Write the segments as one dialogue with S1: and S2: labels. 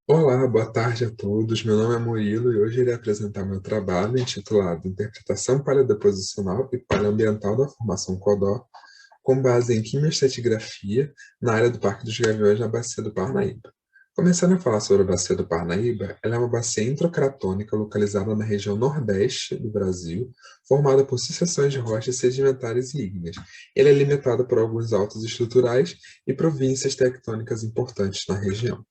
S1: Olá, boa tarde a todos. Meu nome é Murilo e hoje irei apresentar meu trabalho intitulado Interpretação Paleodeposicional e Paleoambiental da Formação Codó, com base em quimioestratigrafia na área do Parque dos Gaviões na Bacia do Parnaíba. Começando a falar sobre a Bacia do Parnaíba, ela é uma bacia introcratônica localizada na região nordeste do Brasil, formada por sucessões de rochas sedimentares e ígneas. Ela é limitada por alguns altos estruturais e províncias tectônicas importantes na região.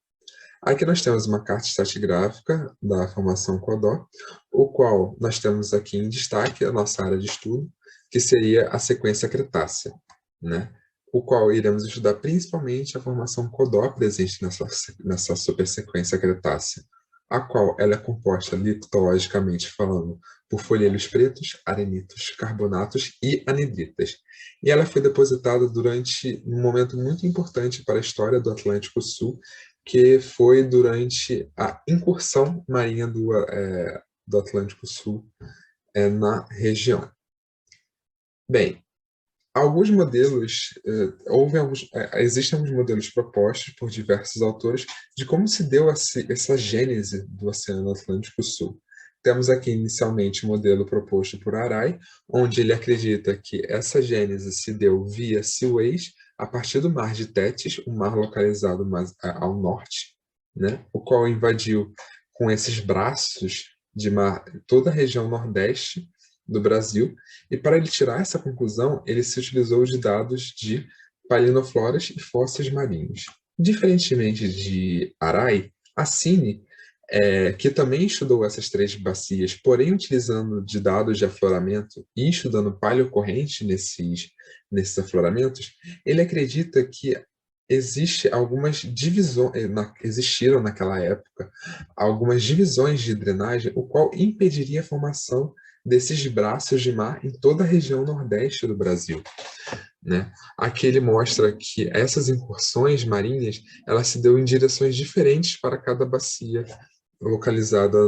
S1: Aqui nós temos uma carta estratigráfica da formação Codó, o qual nós temos aqui em destaque a nossa área de estudo, que seria a sequência Cretácea, né? O qual iremos estudar principalmente a formação Codó presente nessa supersequência Cretácea, a qual ela é composta litologicamente falando por folhelos pretos, arenitos, carbonatos e anidritas. E ela foi depositada durante um momento muito importante para a história do Atlântico Sul, que foi durante a incursão marinha do Atlântico Sul na região. Bem, alguns modelos, existem alguns modelos propostos por diversos autores de como se deu essa gênese do Oceano Atlântico Sul. Temos aqui inicialmente o modelo proposto por Arai, onde ele acredita que essa gênese se deu via Suez, a partir do Mar de Tétis, um mar localizado mais ao norte, né, o qual invadiu com esses braços de mar toda a região nordeste do Brasil, e para ele tirar essa conclusão, ele se utilizou de dados de palinofloras e fósseis marinhos. Diferentemente de Arai, Assini, que também estudou essas três bacias, porém utilizando de dados de afloramento e estudando paleocorrente nesses afloramentos, ele acredita que existiram naquela época algumas divisões de drenagem, o qual impediria a formação desses braços de mar em toda a região nordeste do Brasil, né? Aqui ele mostra que essas incursões marinhas elas se deu em direções diferentes para cada bacia localizada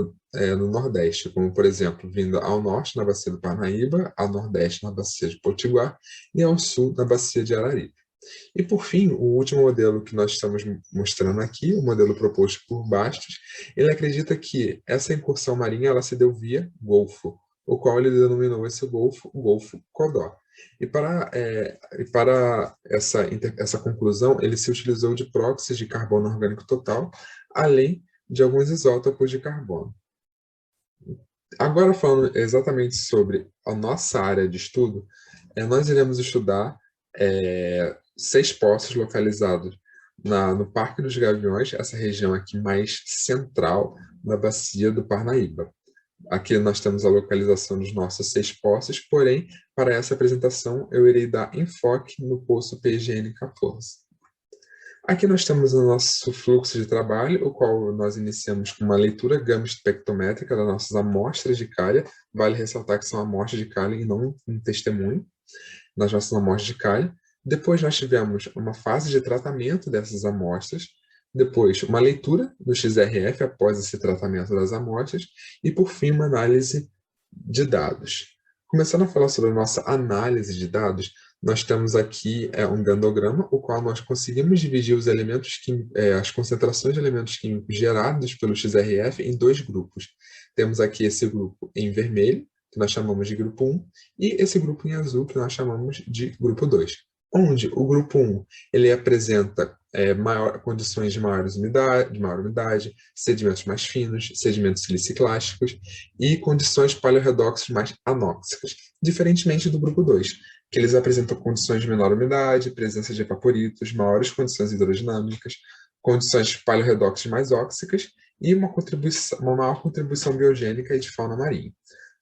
S1: no Nordeste, como, por exemplo, vindo ao norte na bacia do Parnaíba, ao nordeste na bacia de Potiguar e ao sul na bacia de Araripe. E, por fim, o último modelo que nós estamos mostrando aqui, o modelo proposto por Bastos, ele acredita que essa incursão marinha ela se deu via Golfo, o qual ele denominou esse Golfo, o Golfo Codó. E para essa conclusão, ele se utilizou de próxies de carbono orgânico total, além de alguns isótopos de carbono. Agora, falando exatamente sobre a nossa área de estudo, nós iremos estudar 6 poços localizados no Parque dos Gaviões, essa região aqui mais central da bacia do Parnaíba. Aqui nós temos a localização dos nossos 6 poços, porém, para essa apresentação, eu irei dar enfoque no poço PGN14. Aqui nós temos o nosso fluxo de trabalho, o qual nós iniciamos com uma leitura gama-espectrométrica das nossas amostras de calha. Vale ressaltar que são amostras de calha e não um testemunho nas nossas amostras de calha. Depois nós tivemos uma fase de tratamento dessas amostras, depois uma leitura do XRF após esse tratamento das amostras e, por fim, uma análise de dados. Começando a falar sobre a nossa análise de dados, nós temos aqui um gandograma, o qual nós conseguimos dividir os elementos as concentrações de elementos químicos gerados pelo XRF em 2 grupos. Temos aqui esse grupo em vermelho, que nós chamamos de grupo 1, e esse grupo em azul, que nós chamamos de grupo 2. Onde o grupo 1 ele apresenta condições de maior umidade, sedimentos mais finos, sedimentos siliciclásticos e condições paleorredoxas mais anóxicas, diferentemente do grupo 2, que eles apresentam condições de menor umidade, presença de evaporitos, maiores condições hidrodinâmicas, condições paleorredoxas mais óxicas e uma maior contribuição biogênica e de fauna marinha.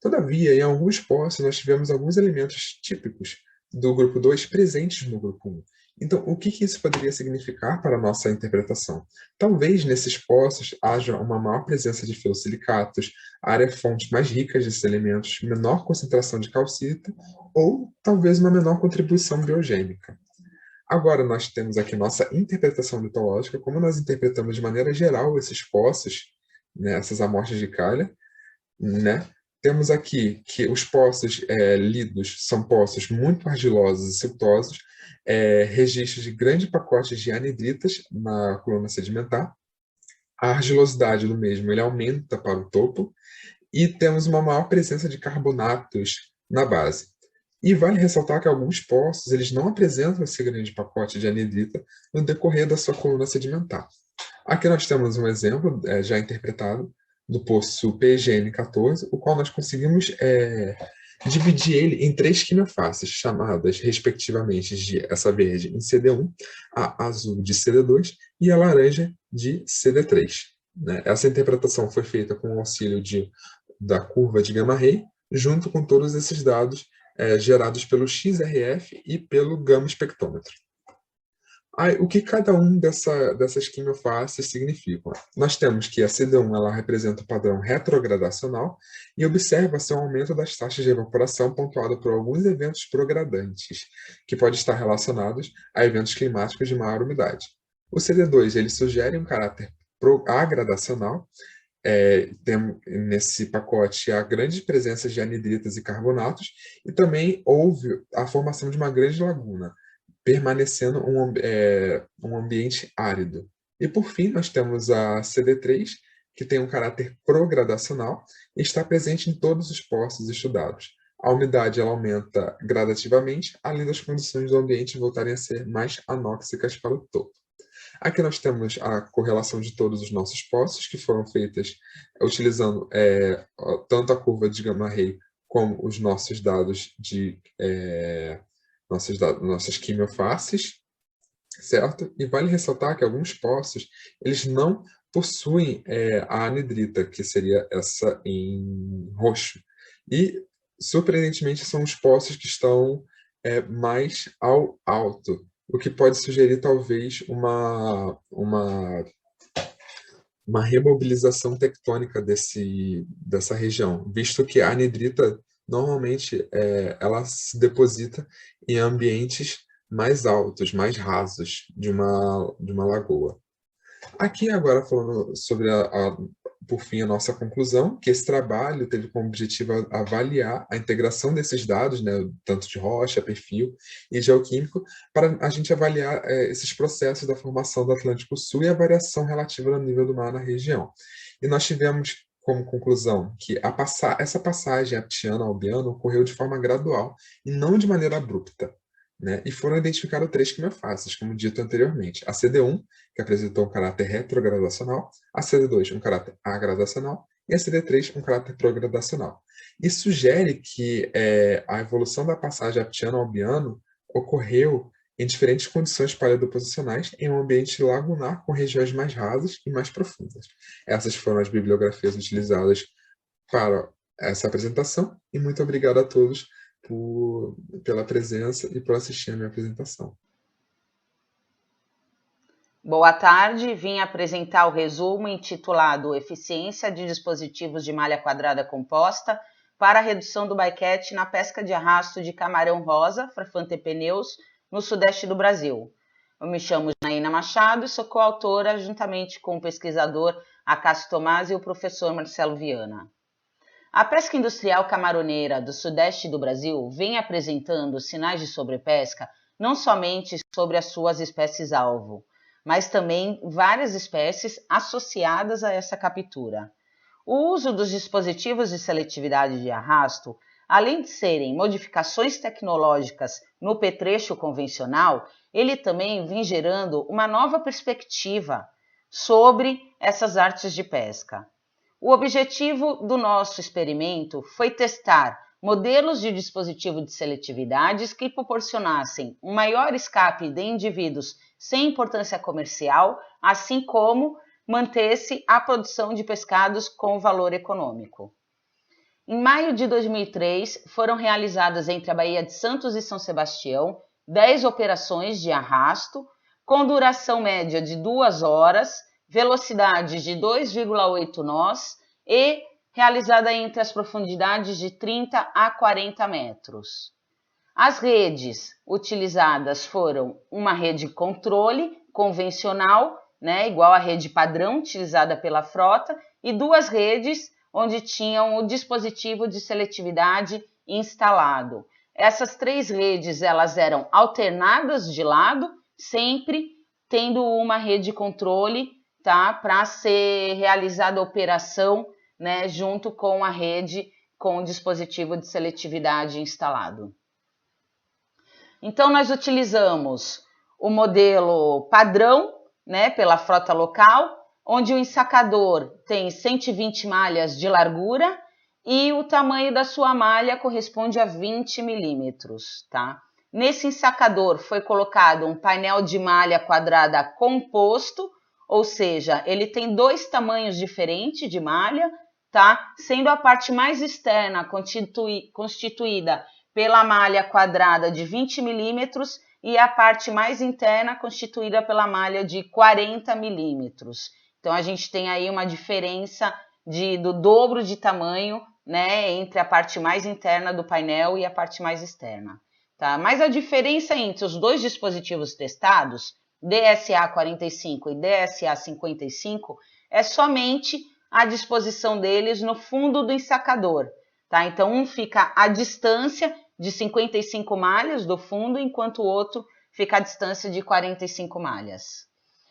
S1: Todavia, em alguns poços, nós tivemos alguns elementos típicos do grupo 2 presentes no grupo 1. Então, o que isso poderia significar para a nossa interpretação? Talvez nesses poços haja uma maior presença de filosilicatos, áreas fontes mais ricas desses elementos, menor concentração de calcita ou talvez uma menor contribuição biogênica. Agora nós temos aqui nossa interpretação litológica, como nós interpretamos de maneira geral esses poços, né, essas amostras de calha, né? Temos aqui que os poços lidos são poços muito argilosos e siltosos, registros de grande pacote de anidritas na coluna sedimentar. a argilosidade do mesmo ele aumenta para o topo e temos uma maior presença de carbonatos na base. E vale ressaltar que alguns poços eles não apresentam esse grande pacote de anidrita no decorrer da sua coluna sedimentar. Aqui nós temos um exemplo já interpretado do poço PGN14, o qual nós conseguimos dividir ele em 3 quimiofaces, chamadas, respectivamente, de essa verde em CD1, a azul de CD2 e a laranja de CD3. Né? Essa interpretação foi feita com o auxílio da curva de Gamma-Ray, junto com todos esses dados gerados pelo XRF e pelo Gama espectrômetro. O que cada um dessas quimiofaces significam? Nós temos que a CD1 ela representa o padrão retrogradacional e observa-se um aumento das taxas de evaporação pontuado por alguns eventos progradantes, que podem estar relacionados a eventos climáticos de maior umidade. O CD2 ele sugere um caráter agradacional, tem nesse pacote a grande presença de anidritas e carbonatos, e também houve a formação de uma grande laguna, permanecendo um ambiente árido. E por fim, nós temos a CD3, que tem um caráter progradacional e está presente em todos os poços estudados. A umidade ela aumenta gradativamente, além das condições do ambiente voltarem a ser mais anóxicas para o topo. Aqui nós temos a correlação de todos os nossos poços, que foram feitas utilizando tanto a curva de Gamma-Ray como os nossos dados nossas quimiofaces, certo? E vale ressaltar que alguns poços, eles não possuem a anidrita, que seria essa em roxo. E, surpreendentemente, são os poços que estão mais ao alto, o que pode sugerir, talvez, uma remobilização tectônica dessa região, visto que a anidrita, normalmente, ela se deposita em ambientes mais altos, mais rasos de uma lagoa. Aqui, agora, falando sobre, por fim, a nossa conclusão, que esse trabalho teve como objetivo avaliar a integração desses dados, né, tanto de rocha, perfil e geoquímico, para a gente avaliar esses processos da formação do Atlântico Sul e a variação relativa no nível do mar na região. E nós tivemos como conclusão que essa passagem aptiano-albiano ocorreu de forma gradual e não de maneira abrupta. Né? E foram identificadas 3 quimiofaces, como dito anteriormente. A CD1, que apresentou um caráter retrogradacional, a CD2, um caráter agradacional, e a CD3, um caráter progradacional. Isso sugere que a evolução da passagem aptiano-albiano ocorreu em diferentes condições paleodeposicionais em um ambiente lagunar com regiões mais rasas e mais profundas. Essas foram as bibliografias utilizadas para essa apresentação, e muito obrigado a todos pela presença e por assistir a minha apresentação.
S2: Boa tarde, vim apresentar o resumo intitulado Eficiência de dispositivos de malha quadrada composta para a redução do bycatch na pesca de arrasto de camarão rosa, Frafante pneus, no sudeste do Brasil. Eu me chamo Janaína Machado e sou coautora juntamente com o pesquisador Acácio Tomás e o professor Marcelo Viana. A pesca industrial camaroneira do sudeste do Brasil vem apresentando sinais de sobrepesca não somente sobre as suas espécies-alvo, mas também várias espécies associadas a essa captura. O uso dos dispositivos de seletividade de arrasto, além de serem modificações tecnológicas no petrecho convencional, ele também vem gerando uma nova perspectiva sobre essas artes de pesca. O objetivo do nosso experimento foi testar modelos de dispositivo de seletividades que proporcionassem um maior escape de indivíduos sem importância comercial, assim como mantesse a produção de pescados com valor econômico. Em maio de 2003, foram realizadas entre a Baía de Santos e São Sebastião 10 operações de arrasto, com duração média de 2 horas, velocidade de 2,8 nós e realizada entre as profundidades de 30 a 40 metros. As redes utilizadas foram uma rede controle convencional, né, igual à rede padrão utilizada pela frota, e 2 redes onde tinham o dispositivo de seletividade instalado. Essas 3 redes elas eram alternadas de lado, sempre tendo uma rede controle tá? Para ser realizada a operação, né, junto com a rede, com o dispositivo de seletividade instalado. Então, nós utilizamos o modelo padrão, né, pela frota local, onde o ensacador tem 120 malhas de largura e o tamanho da sua malha corresponde a 20 milímetros, tá? Nesse ensacador foi colocado um painel de malha quadrada composto, ou seja, ele tem dois tamanhos diferentes de malha, tá? Sendo a parte mais externa constituída pela malha quadrada de 20 milímetros e a parte mais interna constituída pela malha de 40 milímetros. Então, a gente tem aí uma diferença do dobro de tamanho, né, entre a parte mais interna do painel e a parte mais externa. Tá? Mas a diferença entre os dois dispositivos testados, DSA-45 e DSA-55, é somente a disposição deles no fundo do ensacador. Tá? Então, um fica à distância de 55 malhas do fundo, enquanto o outro fica à distância de 45 malhas.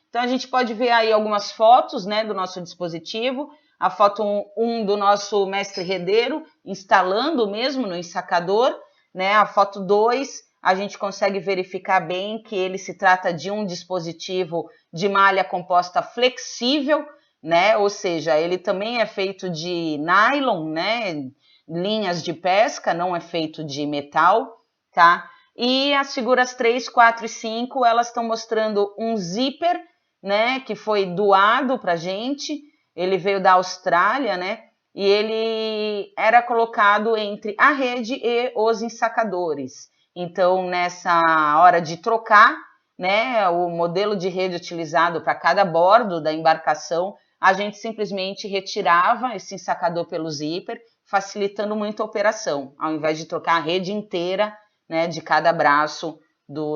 S2: Então, a gente pode ver aí algumas fotos, né, do nosso dispositivo. A foto 1 do nosso mestre redeiro, instalando mesmo no ensacador. Né? A foto 2, a gente consegue verificar bem que ele se trata de um dispositivo de malha composta flexível, né? Ou seja, ele também é feito de nylon, né? Linhas de pesca, não é feito de metal, tá? E as figuras 3, 4 e 5, elas estão mostrando um zíper, né? Que foi doado pra gente, ele veio da Austrália, né? E ele era colocado entre a rede e os ensacadores. Então, nessa hora de trocar, né, o modelo de rede utilizado para cada bordo da embarcação, a gente simplesmente retirava esse ensacador pelo zíper, facilitando muito a operação, ao invés de trocar a rede inteira, né, de cada braço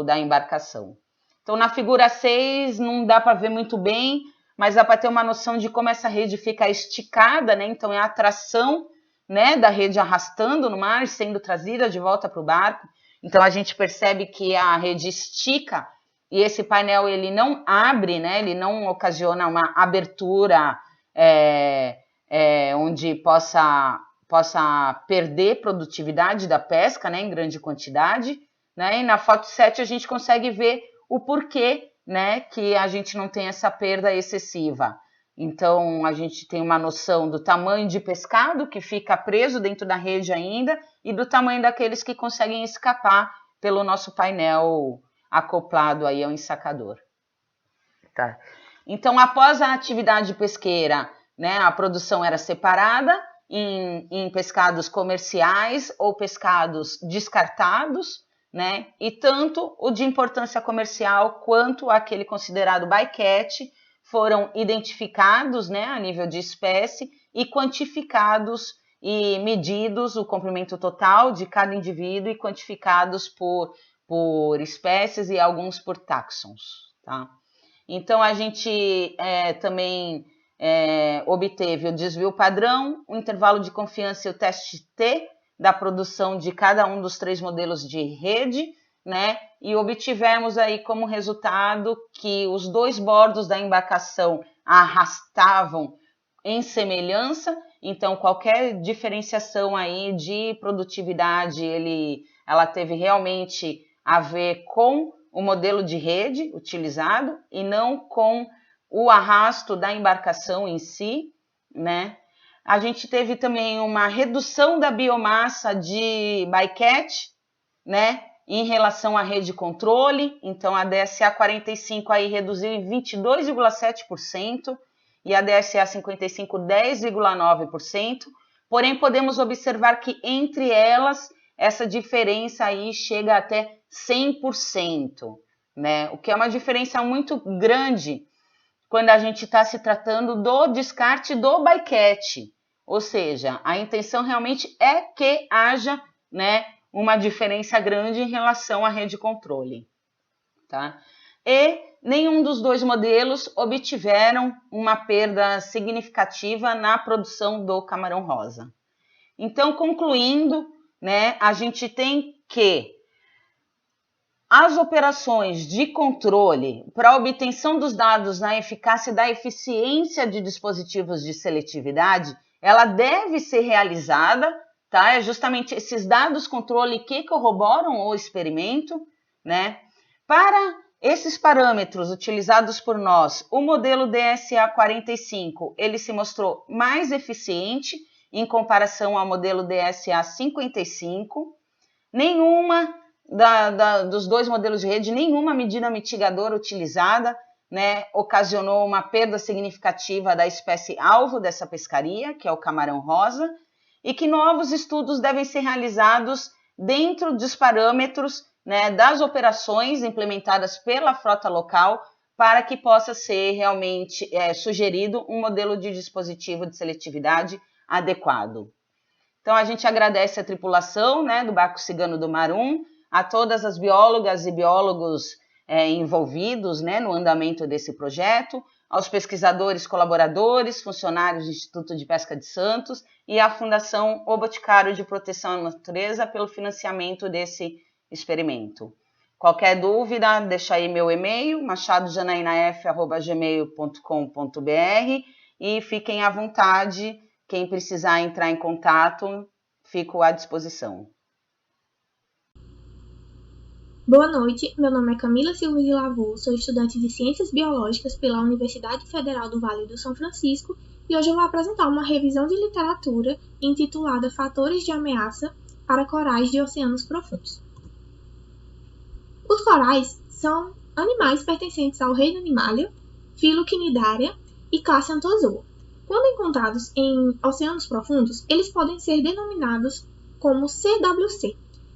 S2: da embarcação. Então, na figura 6, não dá para ver muito bem, mas dá para ter uma noção de como essa rede fica esticada, né? Então, é a tração, né, da rede arrastando no mar, sendo trazida de volta para o barco. Então, a gente percebe que a rede estica e esse painel ele não abre, né? Ele não ocasiona uma abertura onde possa perder produtividade da pesca, né, em grande quantidade. Né? E na foto 7 a gente consegue ver o porquê, né, que a gente não tem essa perda excessiva. Então, a gente tem uma noção do tamanho de pescado que fica preso dentro da rede ainda e do tamanho daqueles que conseguem escapar pelo nosso painel acoplado aí ao ensacador. Tá. Então, após a atividade pesqueira, né, a produção era separada em pescados comerciais ou pescados descartados, né? E tanto o de importância comercial quanto aquele considerado bycatch foram identificados, né, a nível de espécie e quantificados e medidos o comprimento total de cada indivíduo e quantificados por espécies e alguns por taxons, tá? Então, a gente também obteve o desvio padrão, o intervalo de confiança e o teste T da produção de cada um dos 3 modelos de rede, né? E obtivemos aí como resultado que os 2 bordos da embarcação arrastavam em semelhança, então qualquer diferenciação aí de produtividade, ela teve realmente a ver com o modelo de rede utilizado e não com o arrasto da embarcação em si, né? A gente teve também uma redução da biomassa de bycatch, né, em relação à rede de controle. Então, a DSA-45 aí reduziu em 22,7% e a DSA-55 10,9%. Porém, podemos observar que entre elas, essa diferença aí chega até 100%, né? O que é uma diferença muito grande quando a gente está se tratando do descarte do bycatch. Ou seja, a intenção realmente é que haja, né, uma diferença grande em relação à rede de controle. Tá? E nenhum dos 2 modelos obtiveram uma perda significativa na produção do camarão rosa. Então, concluindo, né, a gente tem que As operações de controle para a obtenção dos dados na eficácia e da eficiência de dispositivos de seletividade, ela deve ser realizada, tá? É justamente esses dados controle que corroboram o experimento, né? Para esses parâmetros utilizados por nós, o modelo DSA 45, ele se mostrou mais eficiente em comparação ao modelo DSA 55. Nenhuma dos dois modelos de rede, nenhuma medida mitigadora utilizada, né, ocasionou uma perda significativa da espécie alvo dessa pescaria, que é o camarão-rosa, e que novos estudos devem ser realizados dentro dos parâmetros, né, das operações implementadas pela frota local para que possa ser realmente sugerido um modelo de dispositivo de seletividade adequado. Então, a gente agradece a tripulação, né, do barco Cigano do Marum, a todas as biólogas e biólogos envolvidos, né, no andamento desse projeto, aos pesquisadores colaboradores, funcionários do Instituto de Pesca de Santos e à Fundação O Boticário de Proteção à Natureza pelo financiamento desse experimento. Qualquer dúvida, deixa aí meu e-mail, machadojanainaf@gmail.com.br, e fiquem à vontade. Quem precisar entrar em contato, fico à disposição.
S3: Boa noite, meu nome é Camila Silva de Lavô, sou estudante de Ciências Biológicas pela Universidade Federal do Vale do São Francisco e hoje eu vou apresentar uma revisão de literatura intitulada Fatores de Ameaça para Corais de Oceanos Profundos. Os corais são animais pertencentes ao reino Animalia, filo Cnidaria e classe Anthozoa. Quando encontrados em oceanos profundos, eles podem ser denominados como CWC,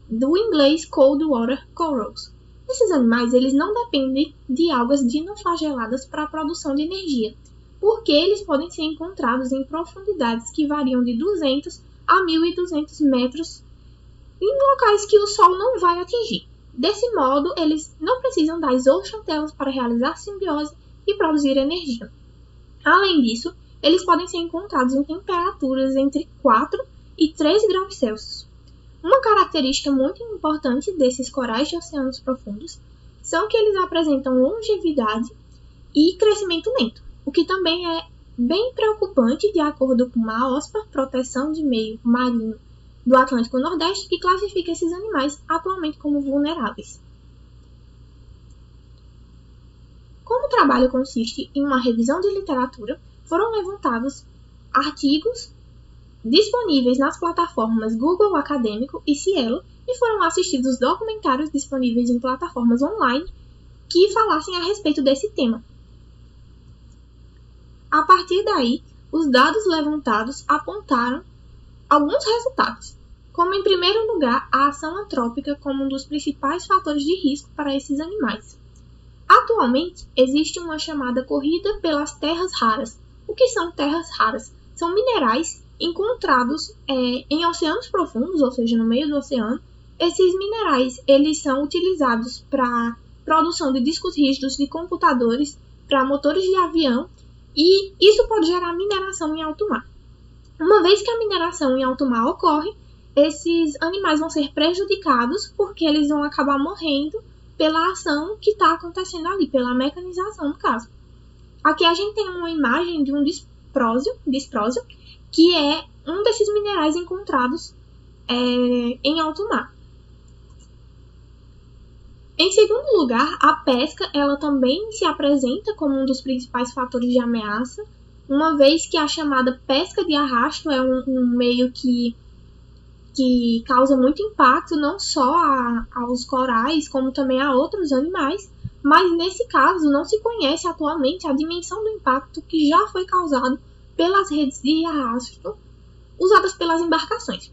S3: do inglês Cold Water Corals. Esses animais eles não dependem de algas dinoflageladas para a produção de energia, porque eles podem ser encontrados em profundidades que variam de 200 a 1.200 metros em locais que o Sol não vai atingir. Desse modo, eles não precisam das zooxantelas para realizar simbiose e produzir energia. Além disso, eles podem ser encontrados em temperaturas entre 4 e 3 graus Celsius. Uma característica muito importante desses corais de oceanos profundos são que eles apresentam longevidade e crescimento lento, o que também é bem preocupante de acordo com a OSPAR, Proteção de Meio Marinho do Atlântico Nordeste, que classifica esses animais atualmente como vulneráveis. Como o trabalho consiste em uma revisão de literatura, foram levantados artigos disponíveis nas plataformas Google Acadêmico e Cielo e foram assistidos documentários disponíveis em plataformas online que falassem a respeito desse tema. A partir daí, os dados levantados apontaram alguns resultados, como em primeiro lugar a ação antrópica como um dos principais fatores de risco para esses animais. Atualmente, existe uma chamada corrida pelas terras raras. O que são terras raras? São minerais encontrados em oceanos profundos, ou seja, no meio do oceano. Esses minerais eles são utilizados para produção de discos rígidos de computadores, para motores de avião, e isso pode gerar mineração em alto mar. Uma vez que a mineração em alto mar ocorre, esses animais vão ser prejudicados porque eles vão acabar morrendo pela ação que está acontecendo ali, pela mecanização no caso. Aqui a gente tem uma imagem de um disprósio, que é um desses minerais encontrados em alto mar. Em segundo lugar, a pesca ela também se apresenta como um dos principais fatores de ameaça, uma vez que a chamada pesca de arrasto é um meio que causa muito impacto não só aos corais, como também a outros animais, mas nesse caso não se conhece atualmente a dimensão do impacto que já foi causado pelas redes de arrasto usadas pelas embarcações.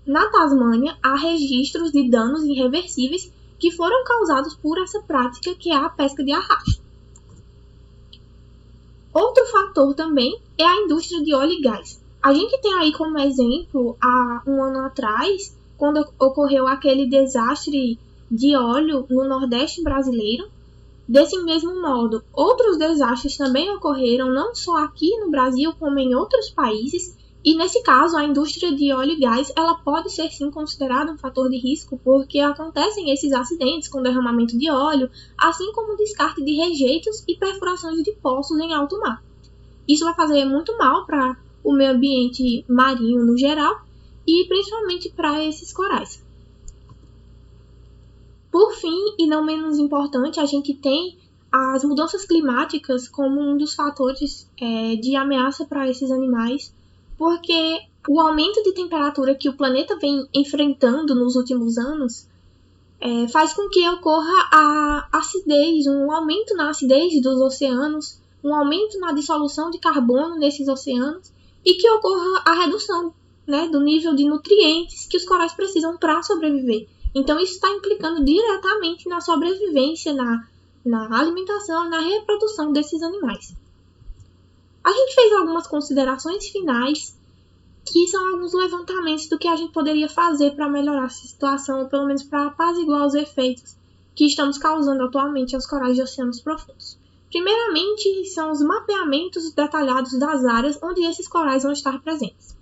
S3: Na Tasmânia, há registros de danos irreversíveis que foram causados por essa prática que é a pesca de arrasto. Outro fator também é a indústria de óleo e gás. A gente tem aí como exemplo, há um ano atrás, quando ocorreu aquele desastre de óleo no Nordeste brasileiro. Desse mesmo modo, outros desastres também ocorreram, não só aqui no Brasil, como em outros países, E nesse caso, a indústria de óleo e gás, ela pode ser sim considerada um fator de risco, porque acontecem esses acidentes com derramamento de óleo, assim como descarte de rejeitos e perfurações de poços em alto mar. Isso vai fazer muito mal para o meio ambiente marinho no geral e principalmente para esses corais. Por fim, e não menos importante, a gente tem as mudanças climáticas como um dos fatores de ameaça para esses animais, porque o aumento de temperatura que o planeta vem enfrentando nos últimos anos faz com que ocorra a acidez, um aumento na acidez dos oceanos, um aumento na dissolução de carbono nesses oceanos e que ocorra a redução, né, do nível de nutrientes que os corais precisam para sobreviver. Então, isso está implicando diretamente na sobrevivência, na alimentação, na reprodução desses animais. A gente fez algumas considerações finais, que são alguns levantamentos do que a gente poderia fazer para melhorar essa situação, ou pelo menos para apaziguar os efeitos que estamos causando atualmente aos corais de oceanos profundos. Primeiramente, são os mapeamentos detalhados das áreas onde esses corais vão estar presentes.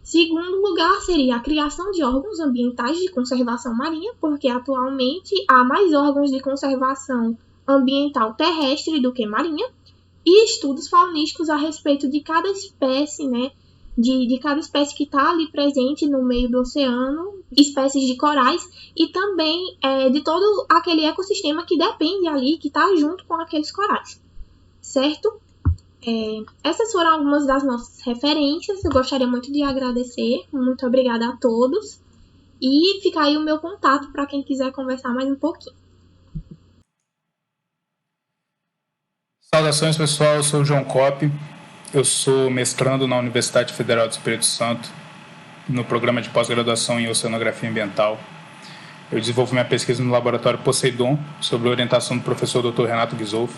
S3: Segundo lugar, seria a criação de órgãos ambientais de conservação marinha, porque atualmente há mais órgãos de conservação ambiental terrestre do que marinha, e estudos faunísticos a respeito de cada espécie, né, de cada espécie que está ali presente no meio do oceano, espécies de corais, e também de todo aquele ecossistema que depende ali, que está junto com aqueles corais, certo? Essas foram algumas das nossas referências. Eu gostaria muito de agradecer. Muito obrigada a todos. E fica aí o meu contato para quem quiser conversar mais um pouquinho.
S4: Saudações, pessoal. Eu sou o João Coppe. Eu sou mestrando na Universidade Federal do Espírito Santo, no programa de pós-graduação em Oceanografia Ambiental. Eu desenvolvo minha pesquisa no Laboratório Poseidon, sob orientação do professor Dr. Renato Ghisolfi.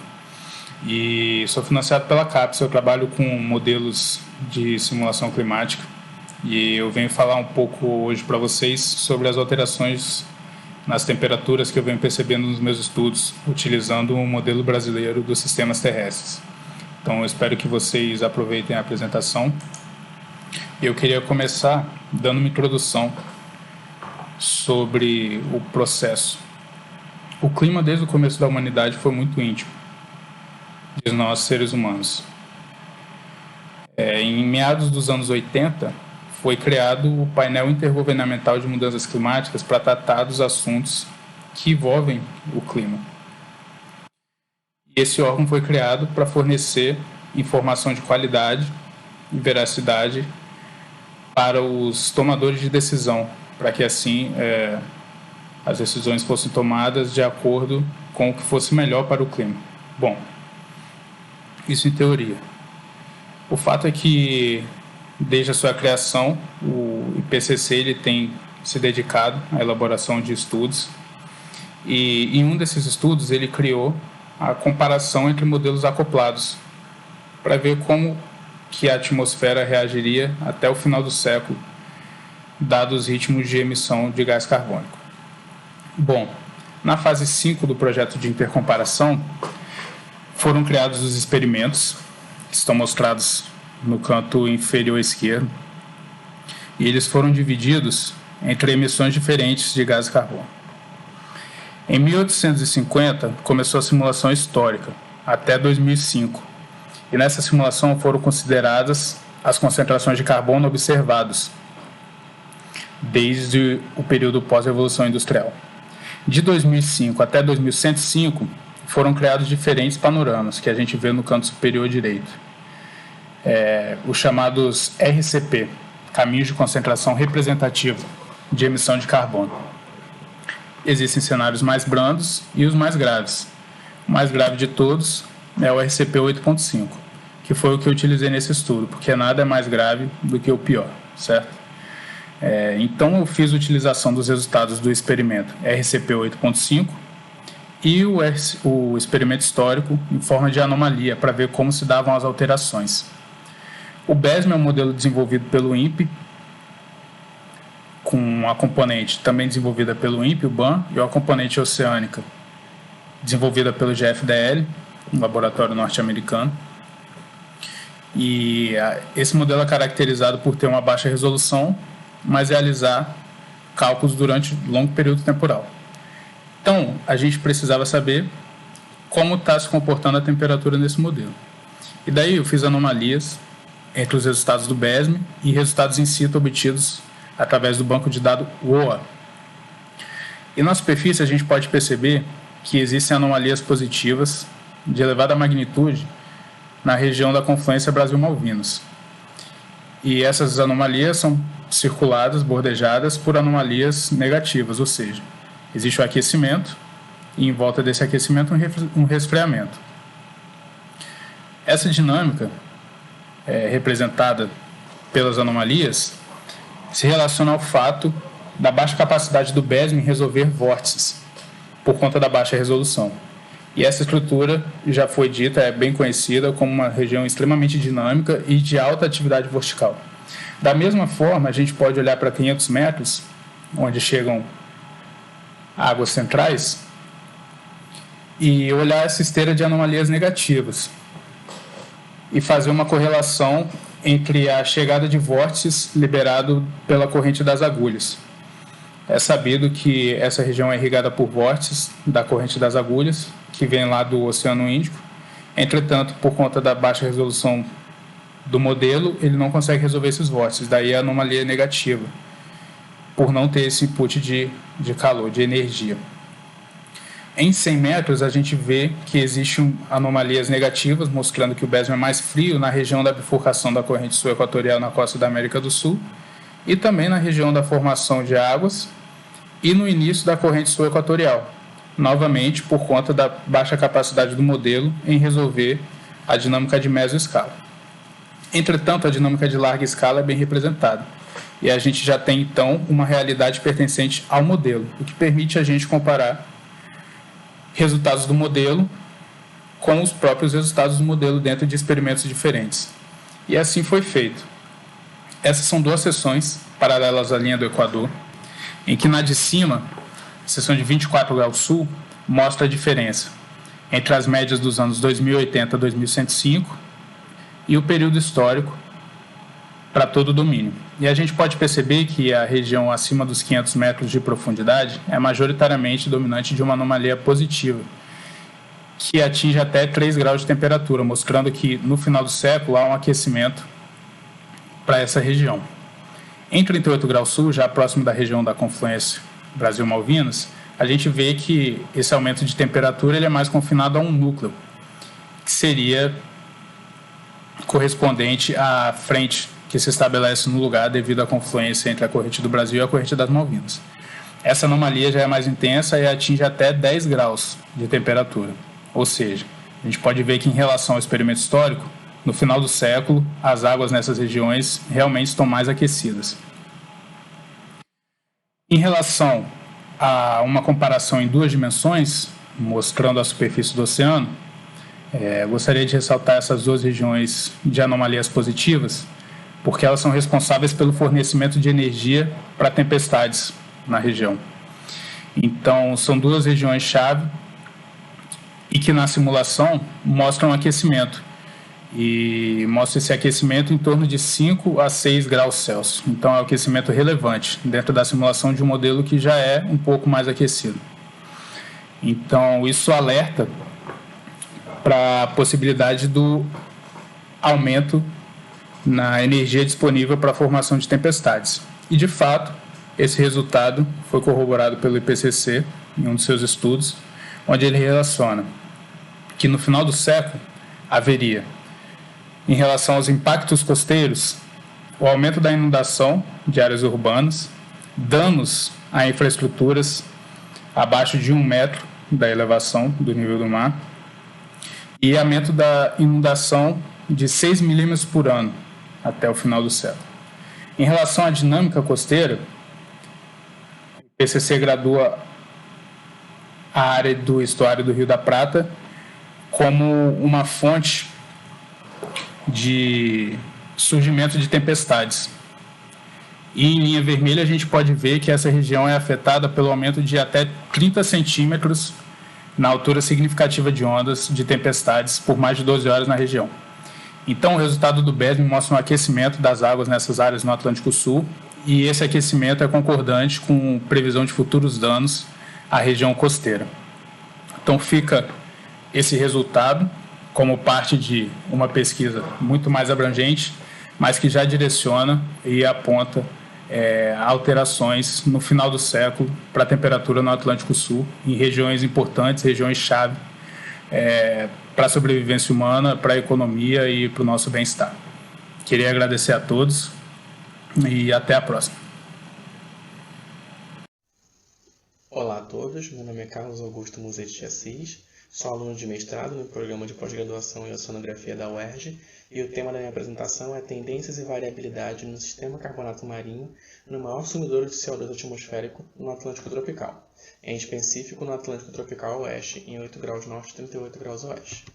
S4: E sou financiado pela CAPES. Eu trabalho com modelos de simulação climática e eu venho falar um pouco hoje para vocês sobre as alterações nas temperaturas que eu venho percebendo nos meus estudos, utilizando um modelo brasileiro dos sistemas terrestres. Então, eu espero que vocês aproveitem a apresentação. Eu queria começar dando uma introdução sobre o processo. O clima, desde o começo da humanidade, foi muito íntimo de nós, seres humanos. Em meados dos anos 80, foi criado o painel intergovernamental de mudanças climáticas para tratar dos assuntos que envolvem o clima. E esse órgão foi criado para fornecer informação de qualidade e veracidade para os tomadores de decisão, para que assim as decisões fossem tomadas de acordo com o que fosse melhor para o clima. Bom, isso em teoria. O fato é que, desde a sua criação, o IPCC ele tem se dedicado à elaboração de estudos e, em um desses estudos, ele criou a comparação entre modelos acoplados para ver como que a atmosfera reagiria até o final do século, dados os ritmos de emissão de gás carbônico. Bom, na fase 5 do projeto de intercomparação, foram criados os experimentos, que estão mostrados no canto inferior esquerdo, e eles foram divididos entre emissões diferentes de gás carbônico. Em 1850, começou a simulação histórica, até 2005, e nessa simulação foram consideradas as concentrações de carbono observadas desde o período pós-revolução industrial. De 2005 até 2105, foram criados diferentes panoramas, que a gente vê no canto superior direito. Os chamados RCP, Caminhos de Concentração Representativa de Emissão de Carbono. Existem cenários mais brandos e os mais graves. O mais grave de todos é o RCP 8.5, que foi o que eu utilizei nesse estudo, porque nada é mais grave do que o pior, certo? Então, eu fiz a utilização dos resultados do experimento RCP 8.5 e o experimento histórico em forma de anomalia para ver como se davam as alterações. O BESM é um modelo desenvolvido pelo INPE, com a componente também desenvolvida pelo INPE, o BAN, e a componente oceânica desenvolvida pelo GFDL, um laboratório norte-americano. E esse modelo é caracterizado por ter uma baixa resolução, mas realizar cálculos durante um longo período temporal. Então, a gente precisava saber como está se comportando a temperatura nesse modelo. E daí eu fiz anomalias entre os resultados do BESM e resultados in situ obtidos através do banco de dados WOA. E na superfície a gente pode perceber que existem anomalias positivas de elevada magnitude na região da confluência Brasil-Malvinas. E essas anomalias são circuladas, bordejadas por anomalias negativas, ou seja, existe o aquecimento e em volta desse aquecimento um resfriamento. Essa dinâmica, representada pelas anomalias, se relaciona ao fato da baixa capacidade do BESM em resolver vórtices, por conta da baixa resolução. E essa estrutura já foi dita, é bem conhecida como uma região extremamente dinâmica e de alta atividade vertical. Da mesma forma, a gente pode olhar para 500 metros, onde chegam águas centrais, e olhar essa esteira de anomalias negativas e fazer uma correlação entre a chegada de vórtices liberado pela corrente das agulhas. É sabido que essa região é irrigada por vórtices da corrente das agulhas, que vem lá do Oceano Índico. Entretanto, por conta da baixa resolução do modelo, ele não consegue resolver esses vórtices, daí a anomalia negativa, por não ter esse input de calor, de energia. Em 100 metros, a gente vê que existem anomalias negativas, mostrando que o BESM é mais frio na região da bifurcação da corrente sul equatorial na costa da América do Sul e também na região da formação de águas e no início da corrente sul equatorial, novamente por conta da baixa capacidade do modelo em resolver a dinâmica de mesoescala. Entretanto, a dinâmica de larga escala é bem representada, e a gente já tem, então, uma realidade pertencente ao modelo, o que permite a gente comparar resultados do modelo com os próprios resultados do modelo dentro de experimentos diferentes. E assim foi feito. Essas são duas seções paralelas à linha do Equador, em que na de cima, a seção de 24 graus sul, mostra a diferença entre as médias dos anos 2080 a 2105 e o período histórico para todo o domínio. E a gente pode perceber que a região acima dos 500 metros de profundidade é majoritariamente dominante de uma anomalia positiva, que atinge até 3 graus de temperatura, mostrando que no final do século há um aquecimento para essa região. Em 38 graus sul, já próximo da região da confluência Brasil-Malvinas, a gente vê que esse aumento de temperatura ele é mais confinado a um núcleo, que seria correspondente à frente que se estabelece no lugar devido à confluência entre a corrente do Brasil e a corrente das Malvinas. Essa anomalia já é mais intensa e atinge até 10 graus de temperatura. Ou seja, a gente pode ver que em relação ao experimento histórico, no final do século, as águas nessas regiões realmente estão mais aquecidas. Em relação a uma comparação em duas dimensões, mostrando a superfície do oceano, gostaria de ressaltar essas duas regiões de anomalias positivas, porque elas são responsáveis pelo fornecimento de energia para tempestades na região. Então, são duas regiões-chave e que na simulação mostram aquecimento. E mostra esse aquecimento em torno de 5 a 6 graus Celsius. Então, é um aquecimento relevante dentro da simulação de um modelo que já é um pouco mais aquecido. Então, isso alerta para a possibilidade do aumento na energia disponível para a formação de tempestades. E, de fato, esse resultado foi corroborado pelo IPCC em um de seus estudos, onde ele relaciona que no final do século haveria, em relação aos impactos costeiros, o aumento da inundação de áreas urbanas, danos a infraestruturas abaixo de 1 metro da elevação do nível do mar e aumento da inundação de 6 milímetros por ano até o final do século. Em relação à dinâmica costeira, o IPCC gradua a área do estuário do Rio da Prata como uma fonte de surgimento de tempestades. E em linha vermelha a gente pode ver que essa região é afetada pelo aumento de até 30 centímetros na altura significativa de ondas de tempestades por mais de 12 horas na região. Então, o resultado do BESM mostra um aquecimento das águas nessas áreas no Atlântico Sul, e esse aquecimento é concordante com previsão de futuros danos à região costeira. Então, fica esse resultado como parte de uma pesquisa muito mais abrangente, mas que já direciona e aponta alterações no final do século para a temperatura no Atlântico Sul, em regiões importantes, regiões-chave, para a sobrevivência humana, para a economia e para o nosso bem-estar. Queria agradecer a todos e até a próxima.
S5: Olá a todos, meu nome é Carlos Augusto Musetti de Assis, sou aluno de mestrado no programa de pós-graduação em Oceanografia da UERJ e o tema da minha apresentação é Tendências e Variabilidade no Sistema Carbonato Marinho no maior sumidouro de CO2 atmosférico no Atlântico Tropical, em específico no Atlântico Tropical Oeste, em 8 graus norte e 38 graus oeste.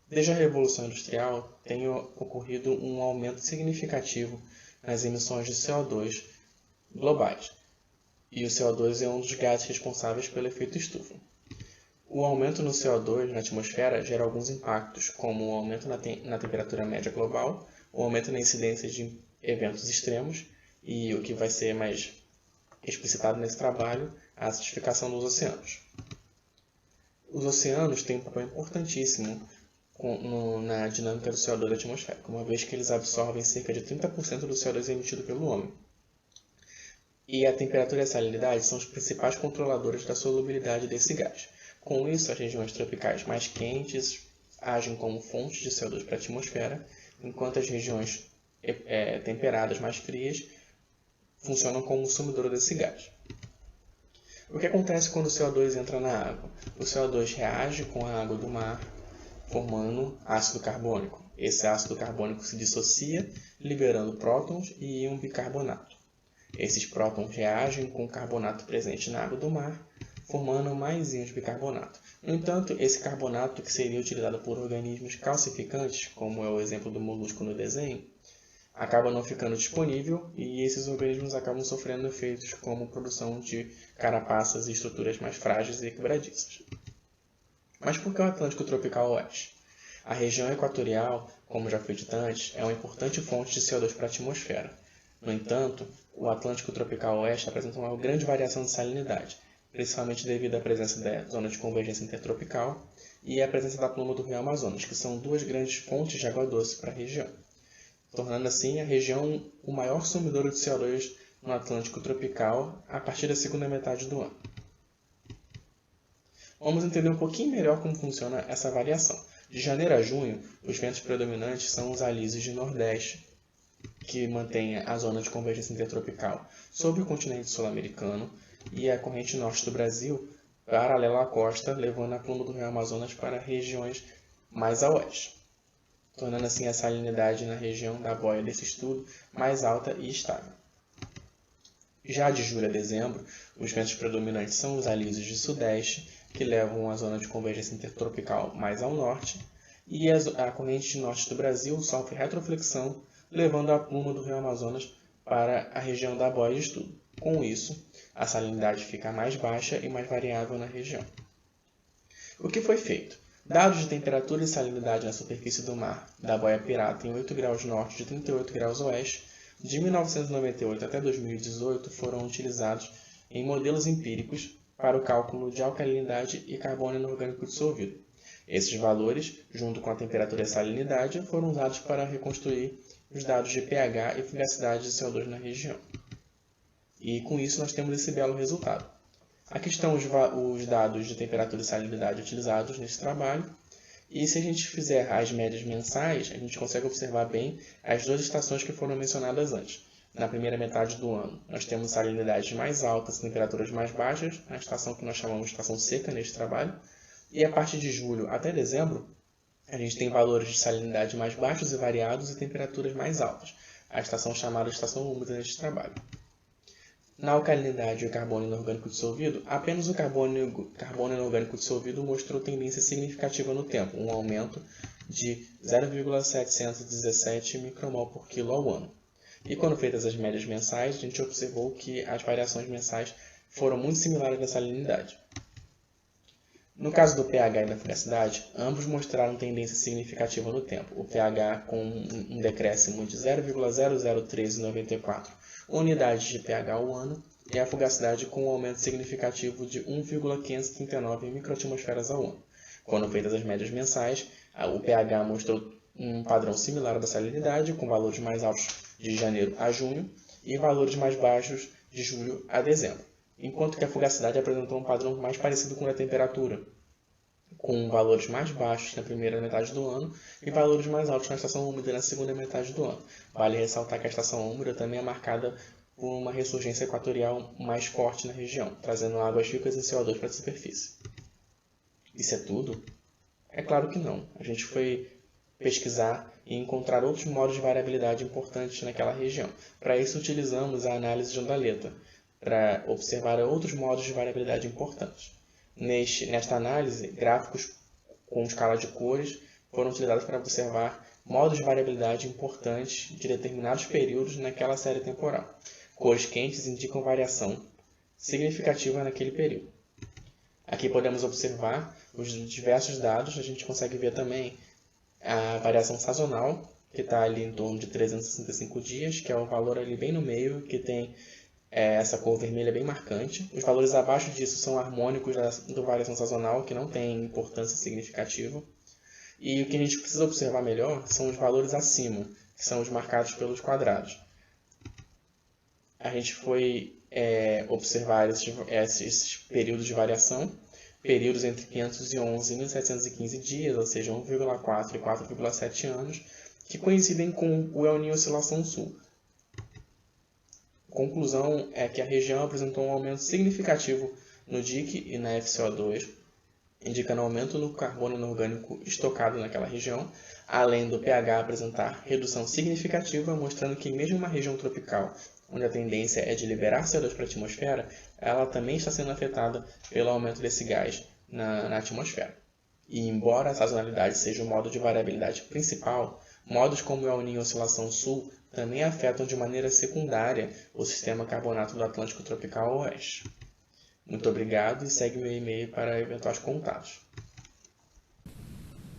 S5: Desde a Revolução Industrial, tem ocorrido um aumento significativo nas emissões de CO2 globais, e o CO2 é um dos gases responsáveis pelo efeito estufa. O aumento no CO2 na atmosfera gera alguns impactos, como o aumento na temperatura média global, o aumento na incidência de eventos extremos e, o que vai ser mais explicitado nesse trabalho, a acidificação dos oceanos. Os oceanos têm um papel importantíssimo na dinâmica do CO2 atmosférico, uma vez que eles absorvem cerca de 30% do CO2 emitido pelo homem. E a temperatura e a salinidade são os principais controladores da solubilidade desse gás. Com isso, as regiões tropicais mais quentes agem como fontes de CO2 para a atmosfera, enquanto as regiões temperadas mais frias funcionam como sumidouro desse gás. O que acontece quando o CO2 entra na água? O CO2 reage com a água do mar, formando ácido carbônico. Esse ácido carbônico se dissocia, liberando prótons e íon bicarbonato. Esses prótons reagem com o carbonato presente na água do mar, formando mais íons bicarbonato. No entanto, esse carbonato, que seria utilizado por organismos calcificantes, como é o exemplo do molusco no desenho, acaba não ficando disponível e esses organismos acabam sofrendo efeitos como produção de carapaças e estruturas mais frágeis e quebradiças. Mas por que o Atlântico Tropical Oeste? A região equatorial, como já foi dito antes, é uma importante fonte de CO2 para a atmosfera. No entanto, o Atlântico Tropical Oeste apresenta uma grande variação de salinidade, principalmente devido à presença da zona de convergência intertropical e à presença da pluma do Rio Amazonas, que são duas grandes fontes de água doce para a região, tornando assim a região o maior sumidouro de CO2 no Atlântico Tropical a partir da segunda metade do ano. Vamos entender um pouquinho melhor como funciona essa variação. De janeiro a junho, os ventos predominantes são os alísios de Nordeste, que mantém a zona de convergência intertropical sobre o continente sul-americano, e a corrente norte do Brasil, paralela à costa, levando a pluma do Rio Amazonas para regiões mais a oeste, tornando assim a salinidade na região da boia desse estudo mais alta e estável. Já de julho a dezembro, os ventos predominantes são os alísios de sudeste, que levam a zona de convergência intertropical mais ao norte, e a corrente norte do Brasil sofre retroflexão, levando a pluma do Rio Amazonas para a região da boia de estudo. Com isso, a salinidade fica mais baixa e mais variável na região. O que foi feito? Dados de temperatura e salinidade na superfície do mar da boia pirata em 8 graus norte e 38 graus oeste, de 1998 até 2018, foram utilizados em modelos empíricos para o cálculo de alcalinidade e carbono inorgânico dissolvido. Esses valores, junto com a temperatura e a salinidade, foram usados para reconstruir os dados de pH e fugacidade de CO2 na região. E com isso nós temos esse belo resultado. Aqui estão os dados de temperatura e salinidade utilizados nesse trabalho. E se a gente fizer as médias mensais, a gente consegue observar bem as duas estações que foram mencionadas antes. Na primeira metade do ano, nós temos salinidades mais altas e temperaturas mais baixas, a estação que nós chamamos de estação seca neste trabalho. E a partir de julho até dezembro, a gente tem valores de salinidade mais baixos e variados e temperaturas mais altas, a estação chamada estação úmida neste trabalho. Na alcalinidade e o carbono inorgânico dissolvido, apenas o carbono inorgânico dissolvido mostrou tendência significativa no tempo, um aumento de 0,717 micromol por quilo ao ano. E quando feitas as médias mensais, a gente observou que as variações mensais foram muito similares na salinidade. No caso do pH e da fugacidade, ambos mostraram tendência significativa no tempo, o pH com um decréscimo de 0,001394 unidades de pH ao ano e a fugacidade com um aumento significativo de 1,539 microatmosferas ao ano. Quando feitas as médias mensais, o pH mostrou um padrão similar da salinidade, com valores mais altos de janeiro a junho e valores mais baixos de julho a dezembro, enquanto que a fugacidade apresentou um padrão mais parecido com a temperatura, com valores mais baixos na primeira metade do ano e valores mais altos na estação úmida na segunda metade do ano. Vale ressaltar que a estação úmida também é marcada por uma ressurgência equatorial mais forte na região, trazendo águas ricas em CO2 para a superfície. Isso é tudo? É claro que não. A gente foi pesquisar e encontrar outros modos de variabilidade importantes naquela região. Para isso, utilizamos a análise de ondaleta, para observar outros modos de variabilidade importantes. Nesta análise, gráficos com escala de cores foram utilizados para observar modos de variabilidade importantes de determinados períodos naquela série temporal. Cores quentes indicam variação significativa naquele período. Aqui podemos observar os diversos dados, a gente consegue ver também a variação sazonal, que está ali em torno de 365 dias, que é o valor ali bem no meio, que tem essa cor vermelha bem marcante. Os valores abaixo disso são harmônicos da variação sazonal, que não tem importância significativa. E o que a gente precisa observar melhor são os valores acima, que são os marcados pelos quadrados. A gente foi observar esses períodos de variação, períodos entre 511 e 1715 dias, ou seja, 1,4 e 4,7 anos, que coincidem com o El Niño Oscilação Sul. A conclusão é que a região apresentou um aumento significativo no DIC e na FCO2, indicando aumento no carbono inorgânico estocado naquela região, além do pH apresentar redução significativa, mostrando que mesmo uma região tropical, onde a tendência é de liberar CO2 para a atmosfera, ela também está sendo afetada pelo aumento desse gás na atmosfera. E embora a sazonalidade seja o modo de variabilidade principal, modos como o El Niño Oscilação Sul também afetam de maneira secundária o sistema carbonato do Atlântico Tropical Oeste. Muito obrigado e segue meu e-mail para eventuais contatos.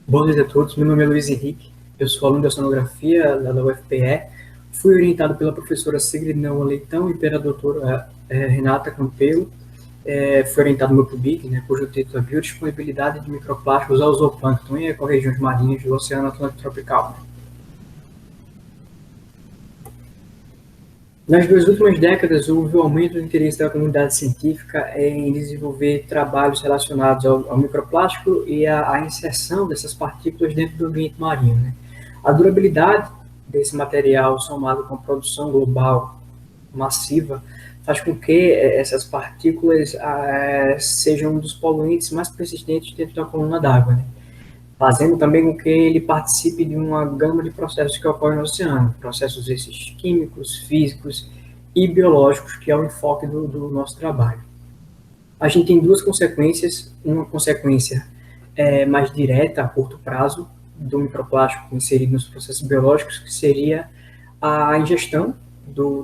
S6: Boa noite a todos, meu nome é Luiz Henrique, eu sou aluno de Oceanografia da UFPE. Fui orientado pela professora Sigrid Neumann Leitão e pela doutora Renata Campelo. Fui orientado no meu PUBIC, cujo título é Biodisponibilidade de Microplásticos ao Zooplâncton e ecorregiões marinhas do Oceano Atlântico Tropical. Nas 2 últimas décadas, houve um aumento do interesse da comunidade científica em desenvolver trabalhos relacionados ao microplástico e à inserção dessas partículas dentro do ambiente marinho. A durabilidade desse material, somado com a produção global massiva, faz com que essas partículas sejam um dos poluentes mais persistentes dentro da coluna d'água, fazendo também com que ele participe de uma gama de processos que ocorrem no oceano, processos esses químicos, físicos e biológicos, que é o enfoque do nosso trabalho. A gente tem 2 consequências, uma consequência mais direta, a curto prazo, do microplástico inserido nos processos biológicos, que seria a ingestão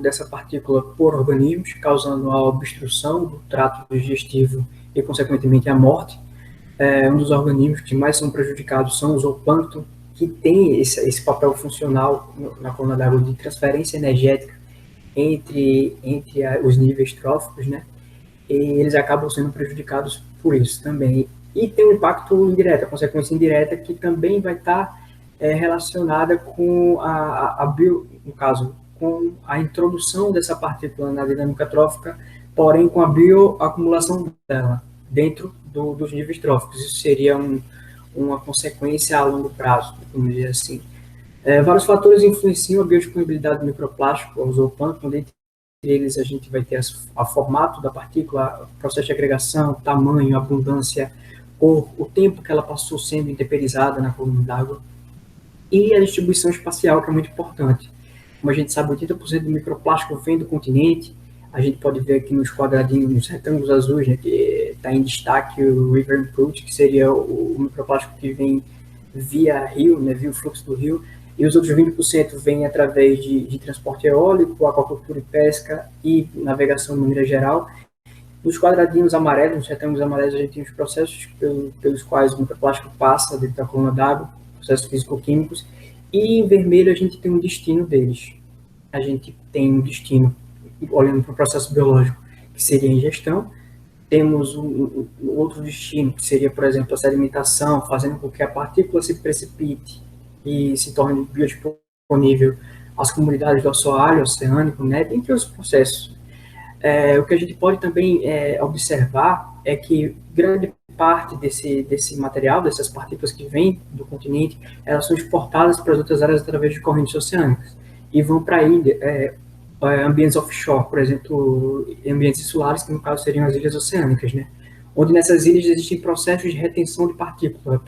S6: dessa partícula por organismos, causando a obstrução do trato digestivo e, consequentemente, a morte. Um dos organismos que mais são prejudicados são os zooplâncton, que tem esse papel funcional na coluna d'água de transferência energética entre os níveis tróficos, e eles acabam sendo prejudicados por isso também. E tem um impacto indireto, a consequência indireta, que também vai estar relacionada com no caso, com a introdução dessa partícula na dinâmica trófica, porém com a bioacumulação dela dentro dos níveis tróficos. Isso seria uma consequência a longo prazo, vamos dizer assim. Vários fatores influenciam a biodisponibilidade do microplástico, o zooplâncton. Dentre eles, a gente vai ter o formato da partícula, o processo de agregação, tamanho, abundância, cor, o tempo que ela passou sendo intemperizada na coluna d'água, e a distribuição espacial, que é muito importante. Como a gente sabe, 80% do microplástico vem do continente. A gente pode ver aqui nos quadradinhos, nos retângulos azuis, que está em destaque o River Input, que seria o microplástico que vem via rio, via o fluxo do rio, e os outros 20% vêm através de transporte eólico, aquacultura e pesca e navegação de maneira geral. Nos quadradinhos amarelos, nos retângulos amarelos, a gente tem os processos pelos quais o microplástico passa dentro da coluna d'água, processos físico-químicos, e em vermelho a gente tem um destino deles. A gente tem um destino, olhando para o processo biológico, que seria a ingestão. Temos um outro destino, que seria, por exemplo, a sedimentação, fazendo com que a partícula se precipite e se torne biodisponível às comunidades do assoalho oceânico, né, dentre os processos. O que a gente pode também observar é que grande parte desse material, dessas partículas que vêm do continente, elas são exportadas para as outras áreas através de correntes oceânicas e vão para ambientes offshore, por exemplo, ambientes insulares, que no caso seriam as ilhas oceânicas, né? Onde nessas ilhas existem processos de retenção de partículas,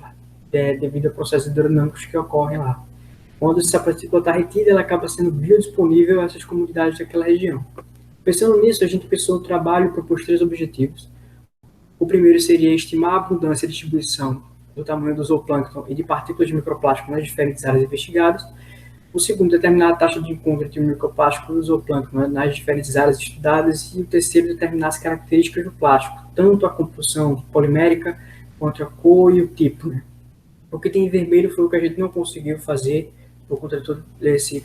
S6: devido a processos hidrodinâmicos que ocorrem lá. Quando essa partícula está retida, ela acaba sendo biodisponível a essas comunidades daquela região. Pensando nisso, a gente pensou no trabalho e propôs 3 objetivos. O primeiro seria estimar a abundância e distribuição do tamanho do zooplâncton e de partículas de microplástico nas diferentes áreas investigadas. O segundo, determinar a taxa de encontro entre o microplástico e o zooplâncton nas diferentes áreas estudadas. E o terceiro, determinar as características do plástico, tanto a composição polimérica, quanto a cor e o tipo, né? O que tem em vermelho foi o que a gente não conseguiu fazer por conta de toda essa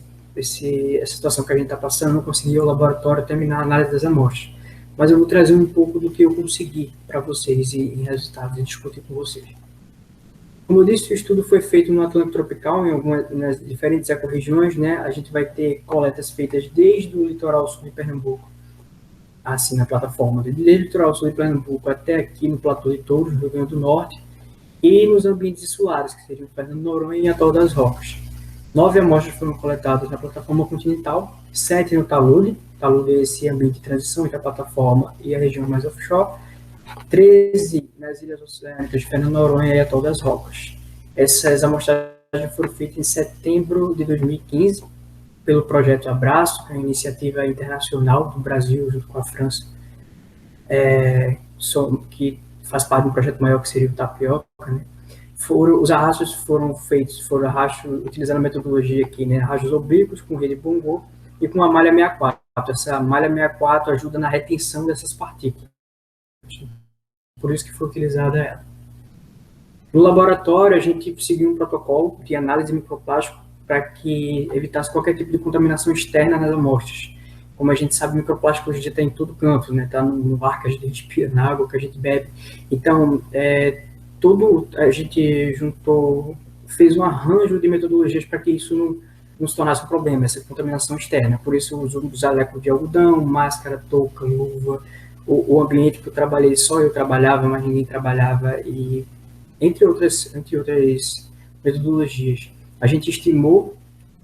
S6: situação que a gente está passando, não consegui o laboratório terminar a análise das amostras. Mas eu vou trazer um pouco do que eu consegui para vocês e resultados e discutir com vocês. Como eu disse, o estudo foi feito no Atlântico Tropical, nas diferentes ecorregiões, né? A gente vai ter coletas feitas desde o litoral sul de Pernambuco, assim, na plataforma, desde o litoral sul de Pernambuco até aqui no Platô de Touros, no Rio Grande do Norte, e nos ambientes insulares, que seriam Fernando de Noronha e Atol das Rocas. 9 amostras foram coletadas na plataforma continental, 7 no talude. Talude é esse ambiente de transição entre a plataforma e a região mais offshore, 13 nas ilhas oceânicas de Fernando de Noronha e Atol das Rocas. Essas amostragens foram feitas em setembro de 2015 pelo projeto Abraço, que é uma iniciativa internacional do Brasil junto com a França, que faz parte de um projeto maior que seria o Tapioca, né? Os arrastos foram feitos, utilizando a metodologia aqui, né? Arrastos oblíquos com rede Bongô e com a malha 64. Essa malha 64 ajuda na retenção dessas partículas. Por isso que foi utilizada ela. No laboratório, a gente seguiu um protocolo de análise de microplástico para que evitasse qualquer tipo de contaminação externa nas amostras. Como a gente sabe, o microplástico hoje está em todo canto, né? Está no ar que a gente respira, na água que a gente bebe. Então, a gente fez um arranjo de metodologias para que isso não se tornasse um problema, essa contaminação externa. Por isso, o uso do jaleco de algodão, máscara, touca, luva, o ambiente que eu trabalhei, só eu trabalhava, mas ninguém trabalhava, e entre outras metodologias. A gente estimou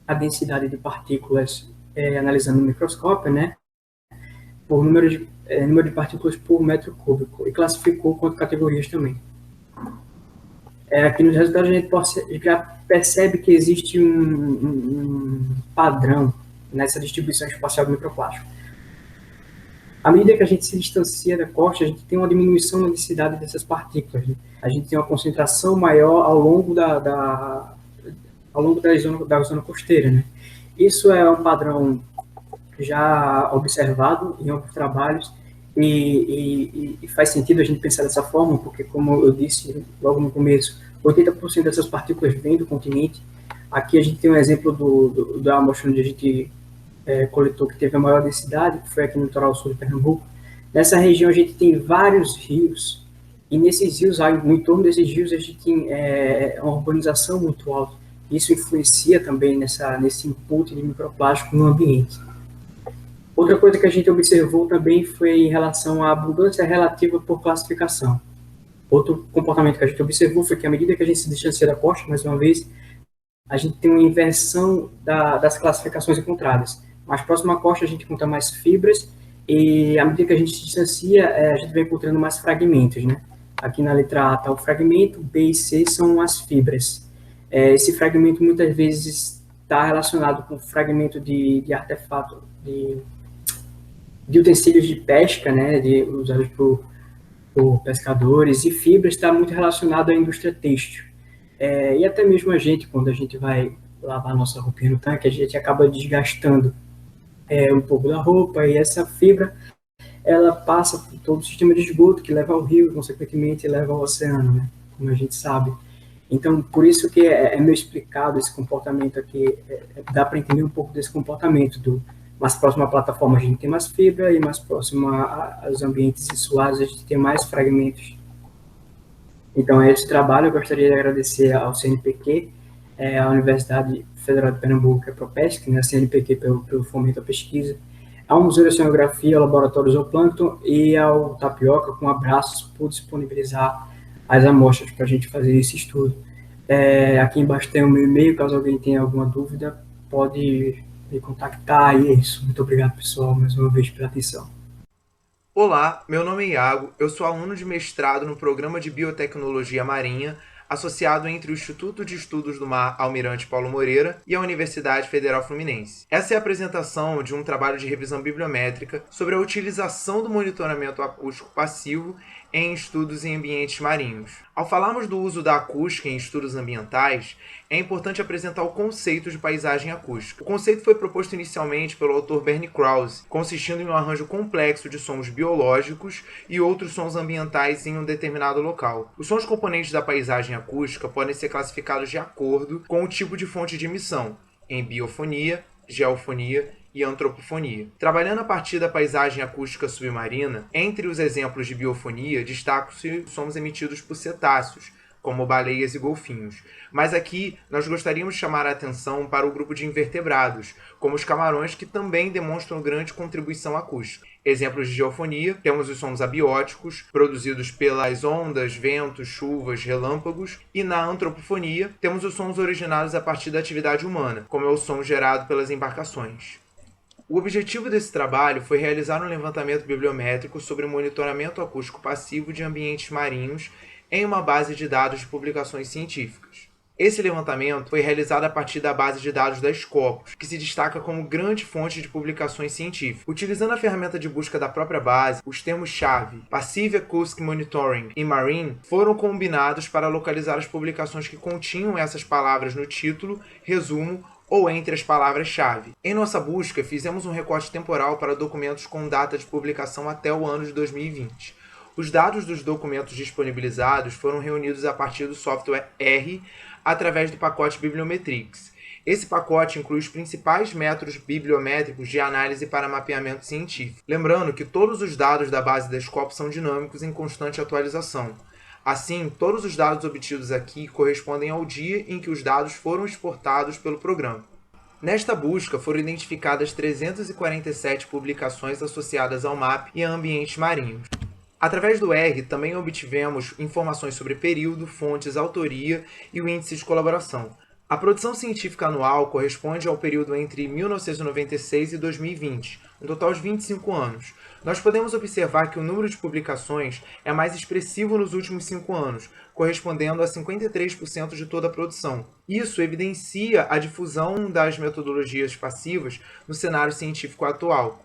S6: a densidade de partículas analisando no microscópio, né, por número de partículas por metro cúbico, e classificou quanto categorias também. Aqui nos resultados a gente já percebe que existe um padrão nessa distribuição espacial do microplástico. À medida que a gente se distancia da costa, a gente tem uma diminuição na densidade dessas partículas, né? A gente tem uma concentração maior ao longo da zona costeira, né? Isso é um padrão já observado em outros trabalhos e faz sentido a gente pensar dessa forma, porque, como eu disse logo no começo, 80% dessas partículas vêm do continente. Aqui a gente tem um exemplo da amostra onde a gente coletou que teve a maior densidade, que foi aqui no litoral sul de Pernambuco. Nessa região a gente tem vários rios, e nesses rios, no entorno desses rios, a gente tem uma urbanização muito alta. Isso influencia também nesse input de microplástico no ambiente. Outra coisa que a gente observou também foi em relação à abundância relativa por classificação. Outro comportamento que a gente observou foi que, à medida que a gente se distancia da costa, mais uma vez, a gente tem uma inversão das classificações encontradas. Mais próximo à costa, a gente encontra mais fibras, e à medida que a gente se distancia, a gente vai encontrando mais fragmentos, né? Aqui na letra A está o fragmento, B e C são as fibras. Esse fragmento muitas vezes está relacionado com fragmento de artefato, de utensílios de pesca, né, usados por pescadores, e fibras está muito relacionado à indústria têxtil. E até mesmo a gente, quando a gente vai lavar nossa roupinha no tanque, a gente acaba desgastando um pouco da roupa, e essa fibra ela passa por todo o sistema de esgoto que leva ao rio e, consequentemente, leva ao oceano, né? Como a gente sabe. Então, por isso que é meio explicado esse comportamento aqui, dá para entender um pouco desse comportamento mais próximo à plataforma a gente tem mais fibra e mais próximo aos ambientes insulares a gente tem mais fragmentos. Então, esse trabalho eu gostaria de agradecer ao CNPq, à Universidade Federal de Pernambuco, a Propesc, né, a CNPq pelo fomento à pesquisa, ao Museu de Oceanografia, ao Laboratório Zooplâncton e ao Tapioca, com abraços por disponibilizar as amostras para a gente fazer esse estudo. Aqui embaixo tem o meu e-mail, caso alguém tenha alguma dúvida, pode me contactar, e é isso. Muito obrigado, pessoal, mais uma vez pela atenção.
S7: Olá, meu nome é Iago, eu sou aluno de mestrado no Programa de Biotecnologia Marinha, associado entre o Instituto de Estudos do Mar Almirante Paulo Moreira e a Universidade Federal Fluminense. Essa é a apresentação de um trabalho de revisão bibliométrica sobre a utilização do monitoramento acústico passivo em estudos em ambientes marinhos. Ao falarmos do uso da acústica em estudos ambientais, é importante apresentar o conceito de paisagem acústica. O conceito foi proposto inicialmente pelo autor Bernie Krause, consistindo em um arranjo complexo de sons biológicos e outros sons ambientais em um determinado local. Os sons componentes da paisagem acústica podem ser classificados de acordo com o tipo de fonte de emissão, em biofonia, geofonia e antropofonia. Trabalhando a partir da paisagem acústica submarina, entre os exemplos de biofonia, destacam-se os sons emitidos por cetáceos, como baleias e golfinhos. Mas aqui nós gostaríamos de chamar a atenção para o grupo de invertebrados, como os camarões, que também demonstram grande contribuição acústica. Exemplos de geofonia, temos os sons abióticos, produzidos pelas ondas, ventos, chuvas, relâmpagos, e na antropofonia, temos os sons originados a partir da atividade humana, como é o som gerado pelas embarcações. O objetivo desse trabalho foi realizar um levantamento bibliométrico sobre o monitoramento acústico passivo de ambientes marinhos em uma base de dados de publicações científicas. Esse levantamento foi realizado a partir da base de dados da Scopus, que se destaca como grande fonte de publicações científicas. Utilizando a ferramenta de busca da própria base, os termos-chave Passive Acoustic Monitoring e Marine foram combinados para localizar as publicações que continham essas palavras no título, resumo ou entre as palavras-chave. Em nossa busca, fizemos um recorte temporal para documentos com data de publicação até o ano de 2020. Os dados dos documentos disponibilizados foram reunidos a partir do software R através do pacote Bibliometrics. Esse pacote inclui os principais métodos bibliométricos de análise para mapeamento científico. Lembrando que todos os dados da base da Scopus são dinâmicos em constante atualização. Assim, todos os dados obtidos aqui correspondem ao dia em que os dados foram exportados pelo programa. Nesta busca, foram identificadas 347 publicações associadas ao MAP e a ambientes marinhos. Através do R, também obtivemos informações sobre período, fontes, autoria e o índice de colaboração. A produção científica anual corresponde ao período entre 1996 e 2020, um total de 25 anos. Nós podemos observar que o número de publicações é mais expressivo nos últimos 5 anos, correspondendo a 53% de toda a produção. Isso evidencia a difusão das metodologias passivas no cenário científico atual.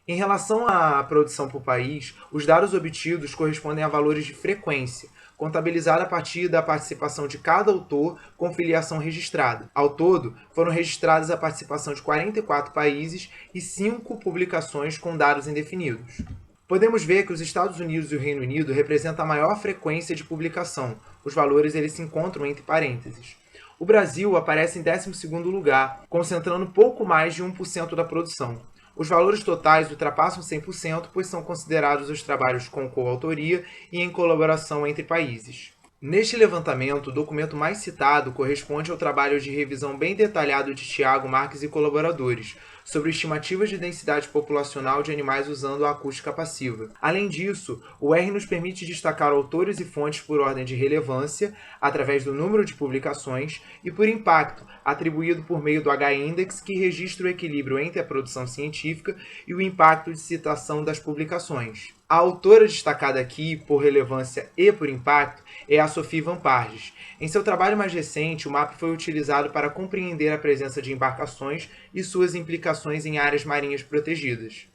S7: Em relação à produção por país, os dados obtidos correspondem a valores de frequência, contabilizada a partir da participação de cada autor com filiação registrada. Ao todo, foram registradas a participação de 44 países e 5 publicações com dados indefinidos. Podemos ver que os Estados Unidos e o Reino Unido representam a maior frequência de publicação. Os valores eles se encontram entre parênteses. O Brasil aparece em 12º lugar, concentrando pouco mais de 1% da produção. Os valores totais ultrapassam 100%, pois são considerados os trabalhos com coautoria e em colaboração entre países. Neste levantamento, o documento mais citado corresponde ao trabalho de revisão bem detalhado de Thiago Marques e colaboradores, sobre estimativas de densidade populacional de animais usando a acústica passiva. Além disso, o R nos permite destacar autores e fontes por ordem de relevância, através do número de publicações, e por impacto, atribuído por meio do H-Index, que registra o equilíbrio entre a produção científica e o impacto de citação das publicações. A autora destacada aqui, por relevância e por impacto, é a Sophie Van Parges. Em seu trabalho mais recente, o MAP foi utilizado para compreender a presença de embarcações e suas implicações em áreas marinhas protegidas.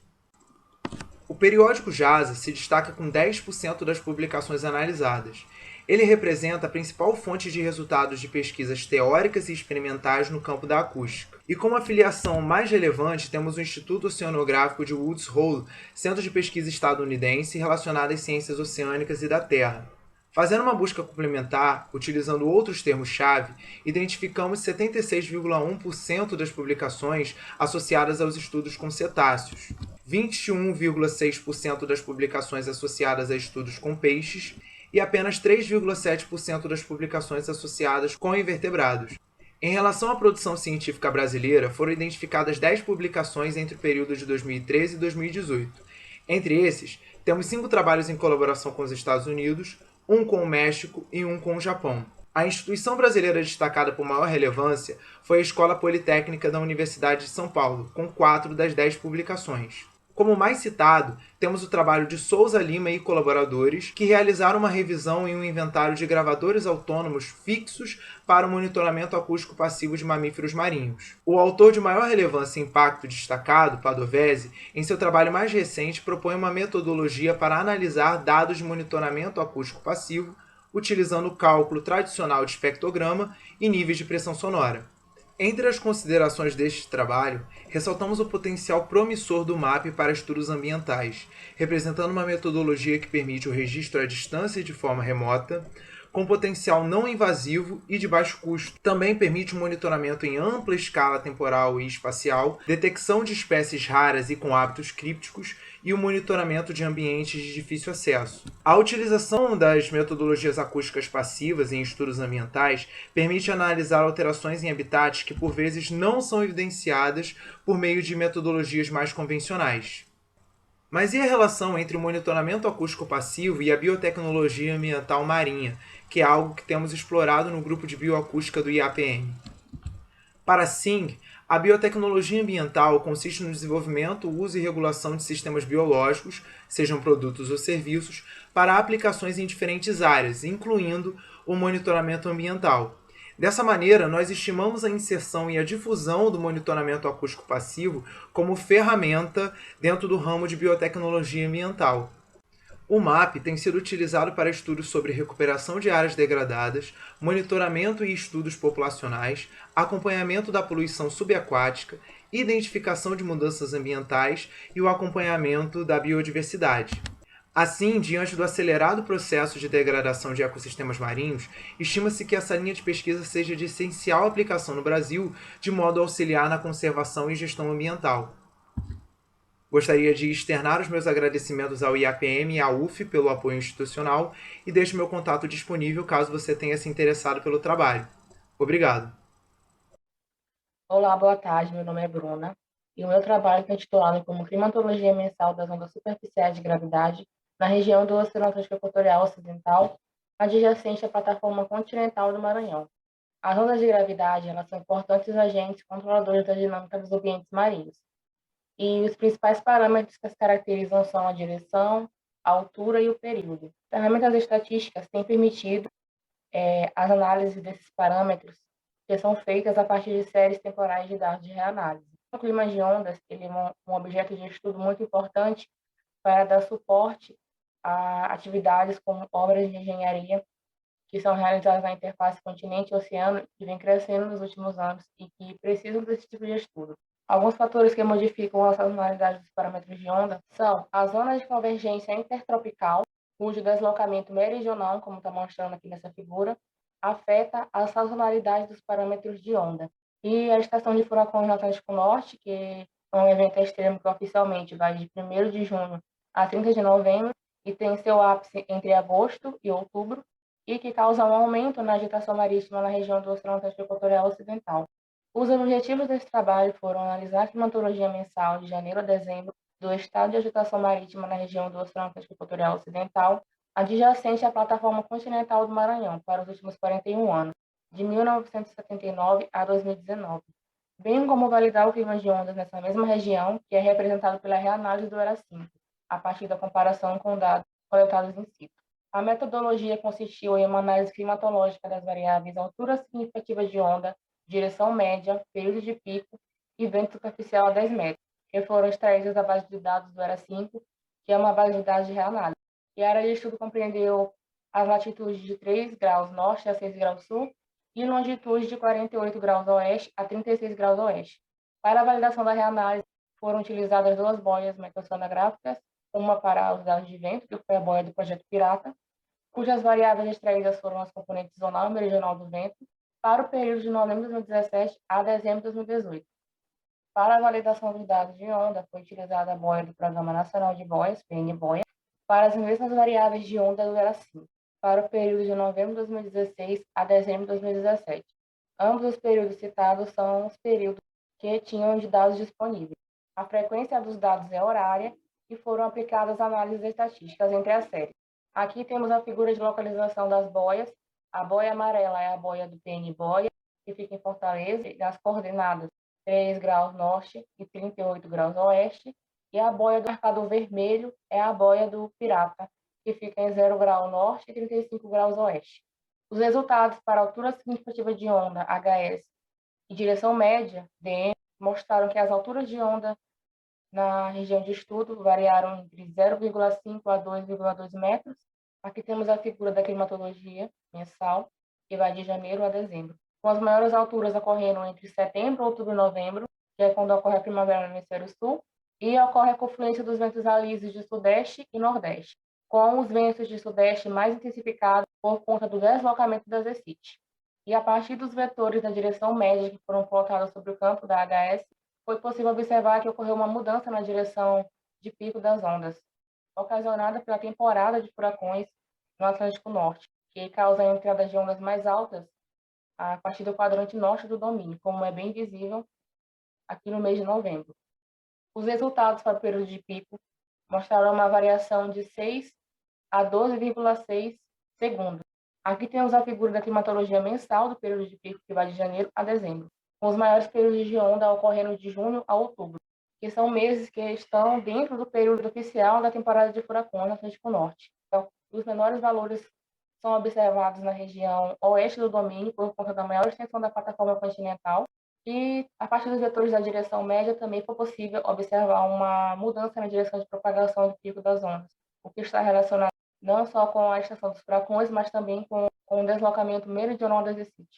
S7: O periódico JASA se destaca com 10% das publicações analisadas. Ele representa a principal fonte de resultados de pesquisas teóricas e experimentais no campo da acústica. E como afiliação mais relevante, temos o Instituto Oceanográfico de Woods Hole, centro de pesquisa estadunidense relacionado às ciências oceânicas e da Terra. Fazendo uma busca complementar, utilizando outros termos-chave, identificamos 76,1% das publicações associadas aos estudos com cetáceos, 21,6% das publicações associadas a estudos com peixes e apenas 3,7% das publicações associadas com invertebrados. Em relação à produção científica brasileira, foram identificadas 10 publicações entre o período de 2013 e 2018. Entre esses, temos 5 trabalhos em colaboração com os Estados Unidos, um com o México e um com o Japão. A instituição brasileira destacada por maior relevância foi a Escola Politécnica da Universidade de São Paulo, com 4 das 10 publicações. Como mais citado, temos o trabalho de Souza Lima e colaboradores, que realizaram uma revisão em um inventário de gravadores autônomos fixos para o monitoramento acústico passivo de mamíferos marinhos. O autor de maior relevância e impacto destacado, Padovese, em seu trabalho mais recente propõe uma metodologia para analisar dados de monitoramento acústico passivo, utilizando o cálculo tradicional de espectrograma e níveis de pressão sonora. Entre as considerações deste trabalho, ressaltamos o potencial promissor do MAP para estudos ambientais, representando uma metodologia que permite o registro à distância e de forma remota, com potencial não invasivo e de baixo custo. Também permite um monitoramento em ampla escala temporal e espacial, detecção de espécies raras e com hábitos crípticos e o monitoramento de ambientes de difícil acesso. A utilização das metodologias acústicas passivas em estudos ambientais permite analisar alterações em habitats que por vezes não são evidenciadas por meio de metodologias mais convencionais. Mas e a relação entre o monitoramento acústico passivo e a biotecnologia ambiental marinha, que é algo que temos explorado no grupo de bioacústica do IAPM? Para Singh, a biotecnologia ambiental consiste no desenvolvimento, uso e regulação de sistemas biológicos, sejam produtos ou serviços, para aplicações em diferentes áreas, incluindo o monitoramento ambiental. Dessa maneira, nós estimamos a inserção e a difusão do monitoramento acústico passivo como ferramenta dentro do ramo de biotecnologia ambiental. O MAP tem sido utilizado para estudos sobre recuperação de áreas degradadas, monitoramento e estudos populacionais, acompanhamento da poluição subaquática, identificação de mudanças ambientais e o acompanhamento da biodiversidade. Assim, diante do acelerado processo de degradação de ecossistemas marinhos, estima-se que essa linha de pesquisa seja de essencial aplicação no Brasil, de modo a auxiliar na conservação e gestão ambiental. Gostaria de externar os meus agradecimentos ao IAPM e à UF pelo apoio institucional e deixo meu contato disponível caso você tenha se interessado pelo trabalho. Obrigado.
S8: Olá, boa tarde. Meu nome é Bruna e o meu trabalho está intitulado como Climatologia Mensal das Ondas Superficiais de Gravidade na região do Oceano Atlântico Equatorial Ocidental, adjacente à plataforma continental do Maranhão. As ondas de gravidade elas são importantes agentes controladores da dinâmica dos ambientes marinhos. E os principais parâmetros que as caracterizam são a direção, a altura e o período. Ferramentas estatísticas têm permitido as análises desses parâmetros, que são feitas a partir de séries temporais de dados de reanálise. O clima de ondas ele é um objeto de estudo muito importante para dar suporte a atividades como obras de engenharia que são realizadas na interface continente-oceano, que vem crescendo nos últimos anos e que precisam desse tipo de estudo. Alguns fatores que modificam a sazonalidade dos parâmetros de onda são a zona de convergência intertropical, cujo deslocamento meridional, como está mostrando aqui nessa figura, afeta a sazonalidade dos parâmetros de onda. E a estação de furacões no Atlântico Norte, que é um evento extremo que oficialmente vai de 1º de junho a 30 de novembro e tem seu ápice entre agosto e outubro, e que causa um aumento na agitação marítima na região do Oceano Atlântico Equatorial Ocidental. Os objetivos desse trabalho foram analisar a climatologia mensal de janeiro a dezembro do estado de agitação marítima na região do Oceano Atlântico Equatorial Ocidental, adjacente à plataforma continental do Maranhão, para os últimos 41 anos, de 1979 a 2019, bem como validar o clima de ondas nessa mesma região, que é representado pela reanálise do ERA-5, a partir da comparação com dados coletados in situ. A metodologia consistiu em uma análise climatológica das variáveis altura significativa de onda, direção média, período de pico e vento superficial a 10 metros, que foram extraídos da base de dados do ERA-5, que é uma base de dados de reanálise. E a área de estudo compreendeu as latitudes de 3 graus norte a 6 graus sul e longitude de 48 graus oeste a 36 graus oeste. Para a validação da reanálise, foram utilizadas 2 boias meteosonográficas, uma para os dados de vento, que foi a boia do Projeto Pirata, cujas variáveis extraídas foram as componentes zonal e meridional do vento, para o período de novembro de 2017 a dezembro de 2018. Para a validação dos dados de onda, foi utilizada a boia do Programa Nacional de Boias, PN-Boia, para as mesmas variáveis de onda do ERA-5, para o período de novembro de 2016 a dezembro de 2017. Ambos os períodos citados são os períodos que tinham de dados disponíveis. A frequência dos dados é horária e foram aplicadas análises estatísticas entre as séries. Aqui temos a figura de localização das boias. A boia amarela é a boia do PN-Boia, que fica em Fortaleza, e as coordenadas 3 graus norte e 38 graus oeste, e a boia do marcador vermelho é a boia do Pirata, que fica em 0 grau norte e 35 graus oeste. Os resultados para a altura significativa de onda, HS, e direção média, DM, mostraram que as alturas de onda na região de estudo variaram entre 0,5 a 2,2 metros. Aqui temos a figura da climatologia mensal, que vai de janeiro a dezembro, com as maiores alturas ocorrendo entre setembro, outubro e novembro, que é quando ocorre a primavera no hemisfério sul, e ocorre a confluência dos ventos alisos de sudeste e nordeste, com os ventos de sudeste mais intensificados por conta do deslocamento das ECIT. E a partir dos vetores da direção média que foram colocados sobre o campo da HS, foi possível observar que ocorreu uma mudança na direção de pico das ondas, ocasionada pela temporada de furacões no Atlântico Norte, que causa a entrada de ondas mais altas a partir do quadrante norte do domínio, como é bem visível aqui no mês de novembro. Os resultados para o período de pico mostraram uma variação de 6 a 12,6 segundos. Aqui temos a figura da climatologia mensal do período de pico, que vai de janeiro a dezembro, com os maiores períodos de onda ocorrendo de junho a outubro, que são meses que estão dentro do período oficial da temporada de furacões no Atlântico Norte. Então, os menores valores são observados na região oeste do domínio por conta da maior extensão da plataforma continental, e a partir dos vetores da direção média também foi possível observar uma mudança na direção de propagação do pico das ondas, o que está relacionado não só com a extensão dos furacões, mas também com o deslocamento meridional das ECIT.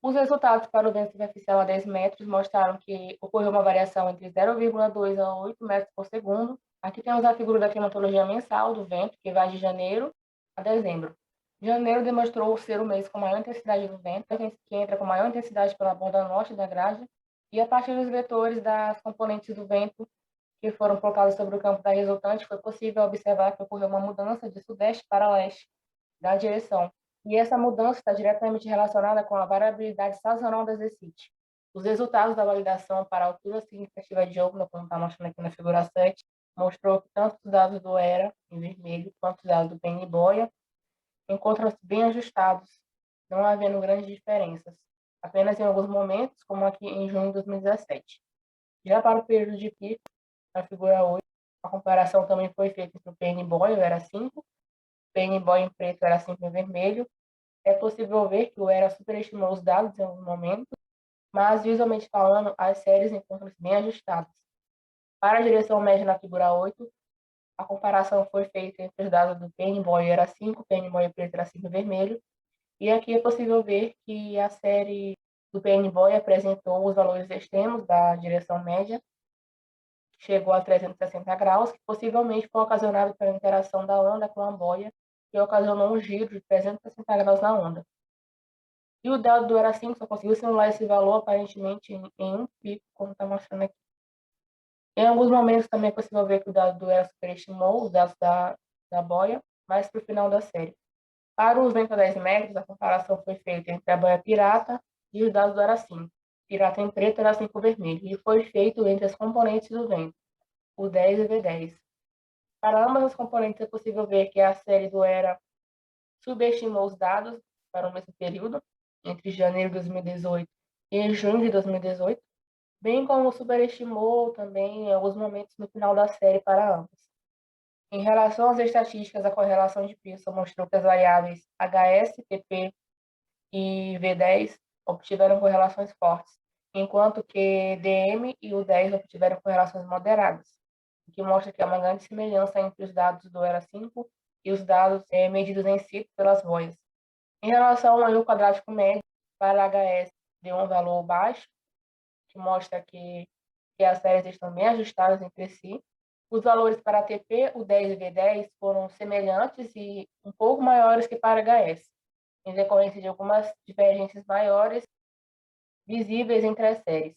S8: Os resultados para o vento superficial a 10 metros mostraram que ocorreu uma variação entre 0,2 a 8 metros por segundo. Aqui temos a figura da climatologia mensal do vento, que vai de janeiro a dezembro. Janeiro demonstrou ser o mês com maior intensidade do vento, que entra com maior intensidade pela borda norte da grade, e a partir dos vetores das componentes do vento que foram colocados sobre o campo da resultante, foi possível observar que ocorreu uma mudança de sudeste para leste da direção. E essa mudança está diretamente relacionada com a variabilidade sazonal das ECIT. Os resultados da validação para a altura significativa de onda, como está mostrando aqui na figura 7, mostrou que tanto os dados do ERA, em vermelho, quanto os dados do PN-Boia, encontram-se bem ajustados, não havendo grandes diferenças, apenas em alguns momentos, como aqui em junho de 2017. Já para o período de pico, na figura 8, a comparação também foi feita entre o PN-Boia, o ERA-5, PN-Boia em preto, o ERA-5 em vermelho. É possível ver que o ERA superestimou os dados em alguns momentos, mas visualmente falando, as séries encontram-se bem ajustadas. Para a direção média na figura 8, a comparação foi feita entre os dados do PN-Boia e ERA-5, PN-Boia preto, ERA-5 em vermelho, e aqui é possível ver que a série do PN-Boia apresentou os valores extremos da direção média, chegou a 360 graus, que possivelmente foi ocasionado pela interação da onda com a boia, que ocasionou um giro de 360 graus na onda. E o dado do ERA-5 só conseguiu simular esse valor aparentemente em um pico, como está mostrando aqui. Em alguns momentos também é possível ver que o dado do ERA superestimou os dados da boia, mas para o final da série. Para os ventos a 10 metros, a comparação foi feita entre a boia Pirata e os dados do ERA-5. Pirata em preto e ERA-5 vermelho, e foi feito entre as componentes do vento, o 10 e o V10. Para ambas as componentes é possível ver que a série do ERA subestimou os dados para o mesmo período, entre janeiro de 2018 e junho de 2018, bem como superestimou também em alguns momentos no final da série para ambas. Em relação às estatísticas, a correlação de Pearson mostrou que as variáveis HS, PP e V10 obtiveram correlações fortes, enquanto que DM e U10 obtiveram correlações moderadas, o que mostra que há uma grande semelhança entre os dados do ERA-5 e os dados medidos em situ pelas boias. Em relação ao erro quadrático médio, para HS deu um valor baixo, que mostra que as séries estão bem ajustadas entre si. Os valores para ATP, o 10V10, foram semelhantes e um pouco maiores que para HS, em decorrência de algumas divergências maiores visíveis entre as séries.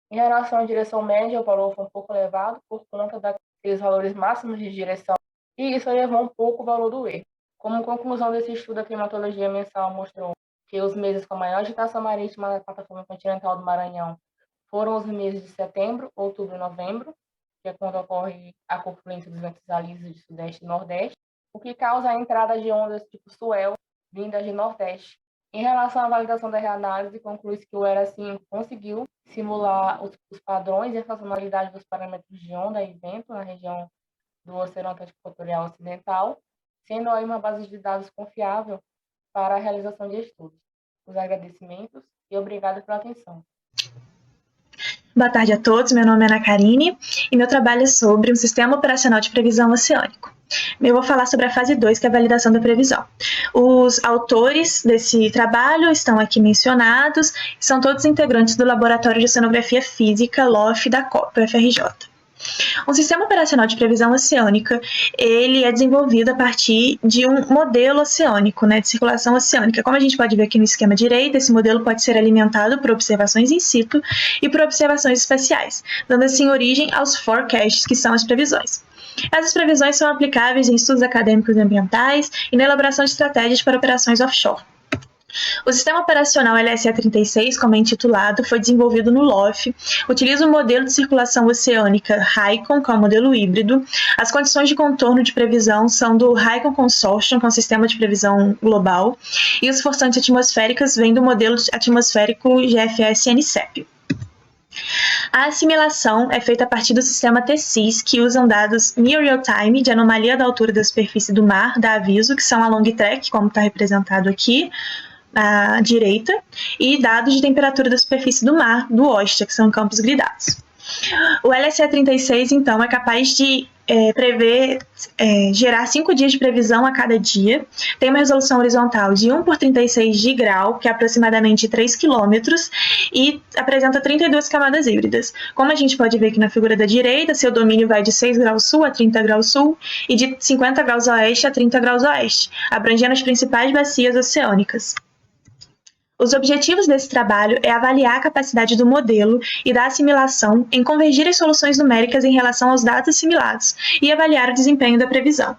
S8: Em relação à direção média, o valor foi um pouco elevado por conta daqueles valores máximos de direção, e isso elevou um pouco o valor do erro. Como conclusão desse estudo, a climatologia mensal mostrou que os meses com maior agitação marítima na plataforma continental do Maranhão foram os meses de setembro, outubro e novembro, que é quando ocorre a confluência dos ventos alisios de sudeste e nordeste, o que causa a entrada de ondas tipo swell vindas de nordeste. Em relação à validação da reanálise, conclui-se que o ERA5 conseguiu simular os padrões e a sazonalidade dos parâmetros de onda e vento na região do Oceano Atlântico Equatorial Ocidental, sendo aí uma base de dados confiável para a realização de estudos. Os agradecimentos e obrigado pela atenção.
S9: Boa tarde a todos, meu nome é Ana Karine e meu trabalho é sobre um sistema operacional de previsão oceânico. Eu vou falar sobre a fase 2, que é a validação da previsão. Os autores desse trabalho estão aqui mencionados, são todos integrantes do Laboratório de Oceanografia Física, LOF, da COP, UFRJ. Um sistema operacional de previsão oceânica, ele é desenvolvido a partir de um modelo oceânico, de circulação oceânica. Como a gente pode ver aqui no esquema direito, esse modelo pode ser alimentado por observações in situ e por observações espaciais, dando assim origem aos forecasts, que são as previsões. Essas previsões são aplicáveis em estudos acadêmicos e ambientais e na elaboração de estratégias para operações offshore. O sistema operacional LSE-36, como é intitulado, foi desenvolvido no LOF, utiliza o modelo de circulação oceânica HYCON, que é um modelo híbrido. As condições de contorno de previsão são do HYCON Consortium, que é um sistema de previsão global, e os forçantes atmosféricas vêm do modelo atmosférico GFS-NCEP. A assimilação é feita a partir do sistema TSIS, que usam dados near real time de anomalia da altura da superfície do mar, da aviso, que são a long track, como está representado aqui, à direita, e dados de temperatura da superfície do mar, do OSTA, que são campos gridados. O LSE-36, então, é capaz de gerar 5 dias de previsão a cada dia, tem uma resolução horizontal de 1 por 36 de grau, que é aproximadamente 3 km, e apresenta 32 camadas híbridas. Como a gente pode ver aqui na figura da direita, seu domínio vai de 6 graus sul a 30 graus sul e de 50 graus oeste a 30 graus oeste, abrangendo as principais bacias oceânicas. Os objetivos desse trabalho é avaliar a capacidade do modelo e da assimilação em convergir as soluções numéricas em relação aos dados assimilados e avaliar o desempenho da previsão.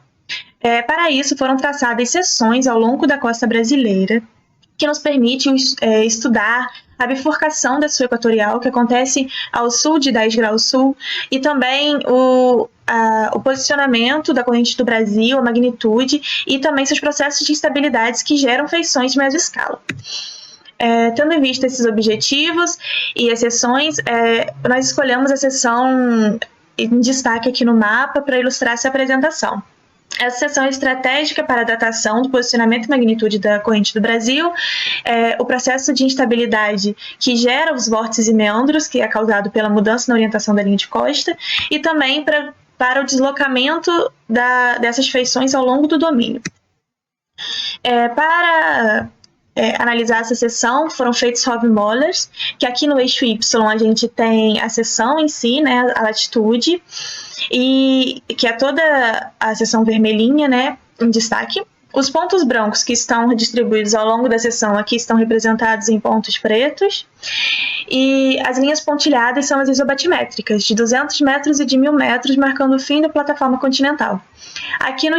S9: Para isso, foram traçadas seções ao longo da costa brasileira, que nos permite estudar a bifurcação da sul equatorial, que acontece ao sul de 10 graus sul, e também o posicionamento da corrente do Brasil, a magnitude, e também seus processos de instabilidades que geram feições de mesoscala. Tendo em vista esses objetivos e as seções, nós escolhemos a seção em destaque aqui no mapa para ilustrar essa apresentação. Essa seção é estratégica para a datação do posicionamento e magnitude da corrente do Brasil, o processo de instabilidade que gera os vórtices e meandros, que é causado pela mudança na orientação da linha de costa, e também para o deslocamento dessas feições ao longo do domínio. Para analisar essa seção, foram feitos Hove-Mollers, que aqui no eixo Y a gente tem a seção em si, a latitude, e que é toda a seção vermelhinha, em destaque. Os pontos brancos que estão distribuídos ao longo da seção aqui estão representados em pontos pretos, e as linhas pontilhadas são as isobatimétricas, de 200 metros e de 1.000 metros, marcando o fim da plataforma continental. Aqui no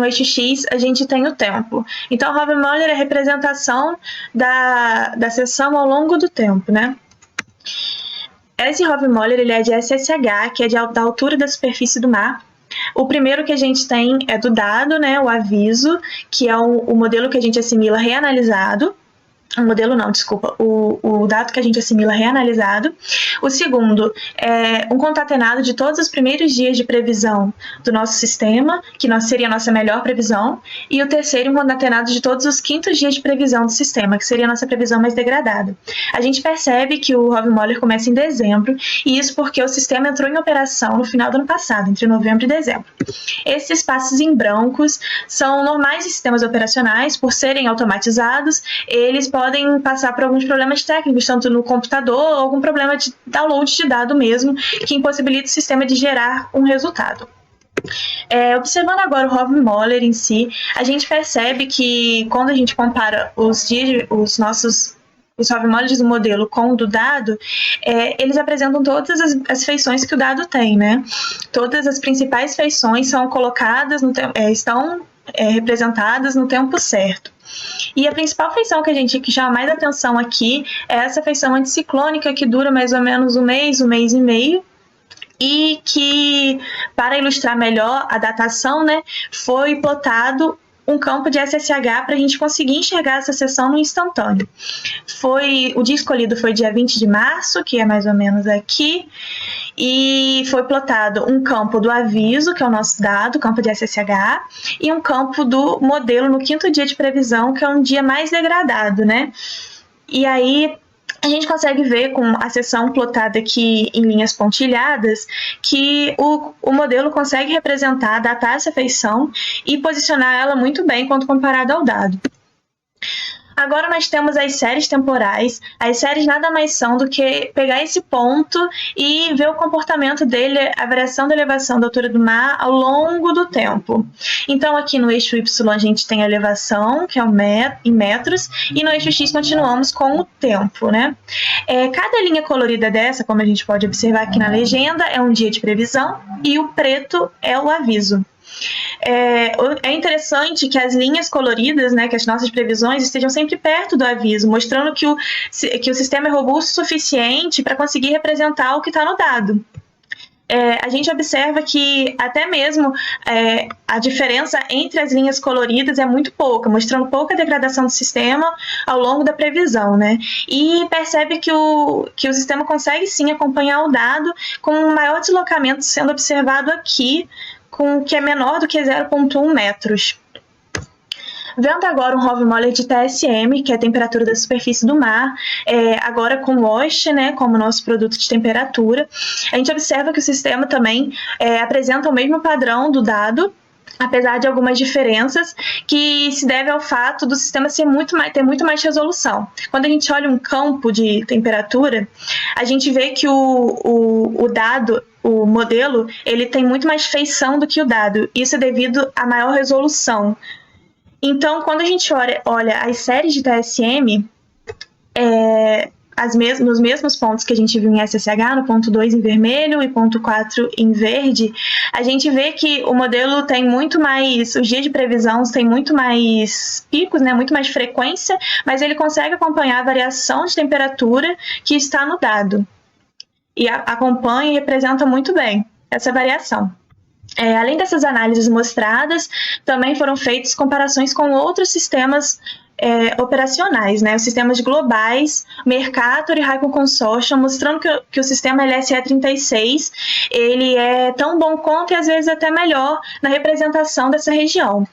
S9: eixo X a gente tem o tempo. Então, o Hove-Moller é a representação da seção ao longo do tempo, Esse Hove-Moller ele é de SSH, que é da altura da superfície do mar. O primeiro que a gente tem é do dado, o aviso, que é o modelo que a gente assimila reanalisado. o dado que a gente assimila reanalisado. O segundo é um concatenado de todos os primeiros dias de previsão do nosso sistema, que seria a nossa melhor previsão, e o terceiro, um concatenado de todos os quintos dias de previsão do sistema, que seria a nossa previsão mais degradada. A gente percebe que o Hofmöller começa em dezembro, e isso porque o sistema entrou em operação no final do ano passado, entre novembro e dezembro. Esses espaços em brancos são normais em sistemas operacionais, por serem automatizados, eles podem passar por alguns problemas técnicos, tanto no computador ou algum problema de download de dado mesmo, que impossibilita o sistema de gerar um resultado. Observando agora o Hofmöller em si, a gente percebe que quando a gente compara os Hofmöllers do modelo com o do dado, eles apresentam todas as feições que o dado tem, né? Todas as principais feições são colocadas, estão representadas no tempo certo. E a principal feição que chama mais atenção aqui é essa feição anticiclônica, que dura mais ou menos um mês e meio, e que, para ilustrar melhor a datação, né, foi plotado um campo de SSH para a gente conseguir enxergar essa seção no instantâneo. O dia escolhido foi dia 20 de março, que é mais ou menos aqui, e foi plotado um campo do aviso, que é o nosso dado, campo de SSH, e um campo do modelo no quinto dia de previsão, que é um dia mais degradado, né? E aí a gente consegue ver com a seção plotada aqui em linhas pontilhadas que o modelo consegue representar, datar essa feição e posicionar ela muito bem quando comparado ao dado. Agora nós temos as séries temporais. As séries nada mais são do que pegar esse ponto e ver o comportamento dele, a variação da elevação da altura do mar ao longo do tempo. Então aqui no eixo Y a gente tem a elevação, que é em metros, e no eixo X continuamos com o tempo, né? Cada linha colorida dessa, como a gente pode observar aqui na legenda, é um dia de previsão, e o preto é o aviso. É interessante que as linhas coloridas, né, que as nossas previsões estejam sempre perto do aviso, mostrando que o sistema é robusto o suficiente para conseguir representar o que está no dado. A gente observa que até mesmo a diferença entre as linhas coloridas é muito pouca, mostrando pouca degradação do sistema ao longo da previsão, né? E percebe que o sistema consegue sim acompanhar o dado com um maior deslocamento sendo observado aqui, que é menor do que 0,1 metros. Vendo agora um Hofmöller de TSM, que é a temperatura da superfície do mar, agora com WASH, né, como nosso produto de temperatura, a gente observa que o sistema também apresenta o mesmo padrão do dado, apesar de algumas diferenças, que se deve ao fato do sistema ter muito mais resolução. Quando a gente olha um campo de temperatura, a gente vê que o dado, o modelo, ele tem muito mais feição do que o dado. Isso é devido à maior resolução. Então, quando a gente olha as séries de TSM, nos mesmos pontos que a gente viu em SSH, no ponto 2 em vermelho e ponto 4 em verde, a gente vê que o modelo tem muito mais, os dias de previsão têm muito mais picos, né, muito mais frequência, mas ele consegue acompanhar a variação de temperatura que está no dado. E acompanha e representa muito bem essa variação. Além dessas análises mostradas, também foram feitas comparações com outros sistemas operacionais, né? Os sistemas globais, Mercator e Hyper Consortium, mostrando que o sistema LSE36 ele é tão bom quanto e às vezes até melhor na representação dessa região.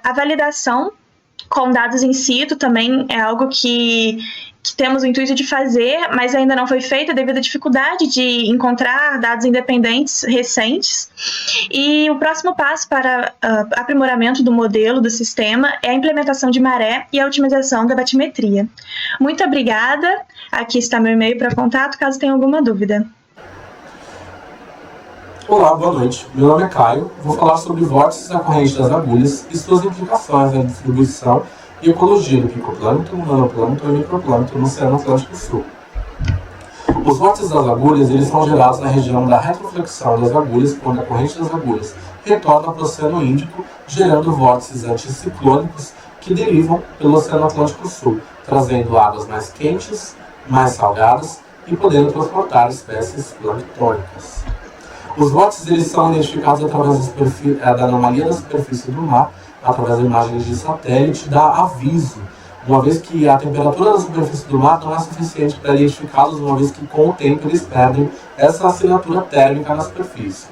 S9: A validação com dados in situ também é algo que temos o intuito de fazer, mas ainda não foi feita devido à dificuldade de encontrar dados independentes recentes. E o próximo passo para aprimoramento do modelo do sistema é a implementação de maré e a otimização da batimetria. Muito obrigada. Aqui está meu e-mail para contato, caso tenha alguma dúvida.
S10: Olá, boa noite. Meu nome é Caio. Vou falar sobre vórtices na corrente das agulhas e suas implicações na distribuição e ecologia do picoplâncton, nanoplâncton e microplâncton no Oceano Atlântico Sul. Os vórtices das agulhas eles são gerados na região da retroflexão das agulhas, quando a corrente das agulhas retorna para o Oceano Índico, gerando vórtices anticiclônicos que derivam pelo Oceano Atlântico Sul, trazendo águas mais quentes, mais salgadas e podendo transportar espécies planctônicas. Os vórtices eles são identificados através da anomalia da superfície do mar, através da imagem de satélite da Aviso, uma vez que a temperatura da superfície do mar não é suficiente para identificá-los, uma vez que com o tempo eles perdem essa assinatura térmica na superfície.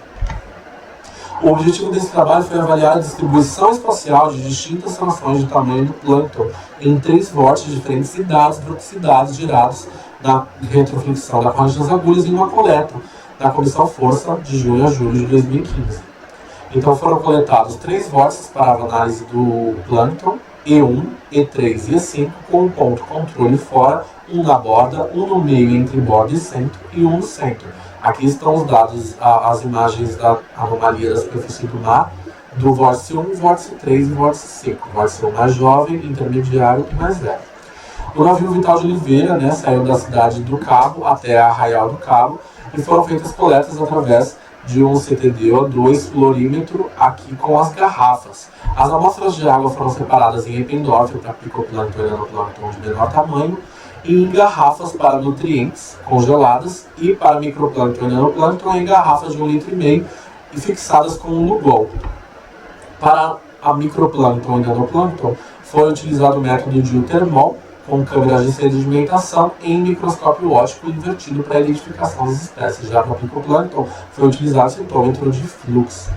S10: O objetivo desse trabalho foi avaliar a distribuição espacial de distintas frações de tamanho do plâncton em 3 vórtices diferentes e dados vorticidades gerados na retroflexão da corrente das agulhas em uma coleta da Comissão Força de junho a julho de 2015. Então foram coletados 3 vórtices para a análise do plâncton, E1, E3 e E5, com um ponto controle fora, um na borda, um no meio entre borda e centro e um no centro. Aqui estão os dados, as imagens da anomalia da superfície do mar, do vórtice 1, vórtice 3 e vórtice 5. Vórtice 1 mais jovem, intermediário e mais velho. O navio Vital de Oliveira, né, saiu da cidade do Cabo até Arraial do Cabo e foram feitas coletas através de um CTDO2 fluorímetro aqui com as garrafas. As amostras de água foram separadas em Eppendorf para picoplâncton e nanoplâncton de menor tamanho e em garrafas para nutrientes congeladas e para microplâncton e nanoplâncton em garrafas de 1,5 litro e fixadas com um lugol. Para a microplâncton e nanoplâncton foi utilizado o método de Utermol com câmeras de sedimentação em microscópio óptico invertido para a identificação das espécies. Já para o picoplâncton foi utilizado o cetômetro de fluxo.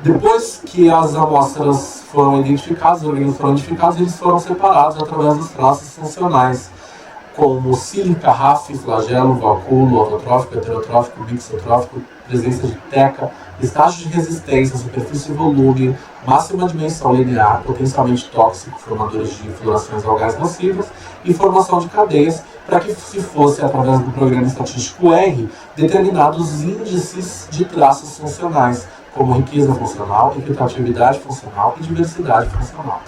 S10: Depois que as amostras foram identificadas, os organismos foram identificados, eles foram separados através dos traços funcionais, como sílica, RAF, flagelo, vacúolo, autotrófico, heterotrófico, mixotrófico, presença de teca, estágio de resistência, superfície e volume, máxima dimensão linear, potencialmente tóxico, formadores de fluorações algais nocivas, e formação de cadeias, para que se fosse, através do programa estatístico R, determinados índices de traços funcionais, como riqueza funcional, equitatividade funcional e diversidade funcional.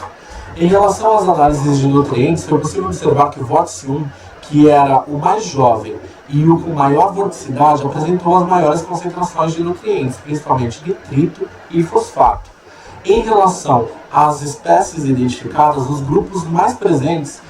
S10: Em relação às análises de nutrientes, foi possível observar que o vórtice 1, que era o mais jovem e o com maior vorticidade, apresentou as maiores concentrações de nutrientes, principalmente nitrito e fosfato. Em relação às espécies identificadas, os grupos mais presentes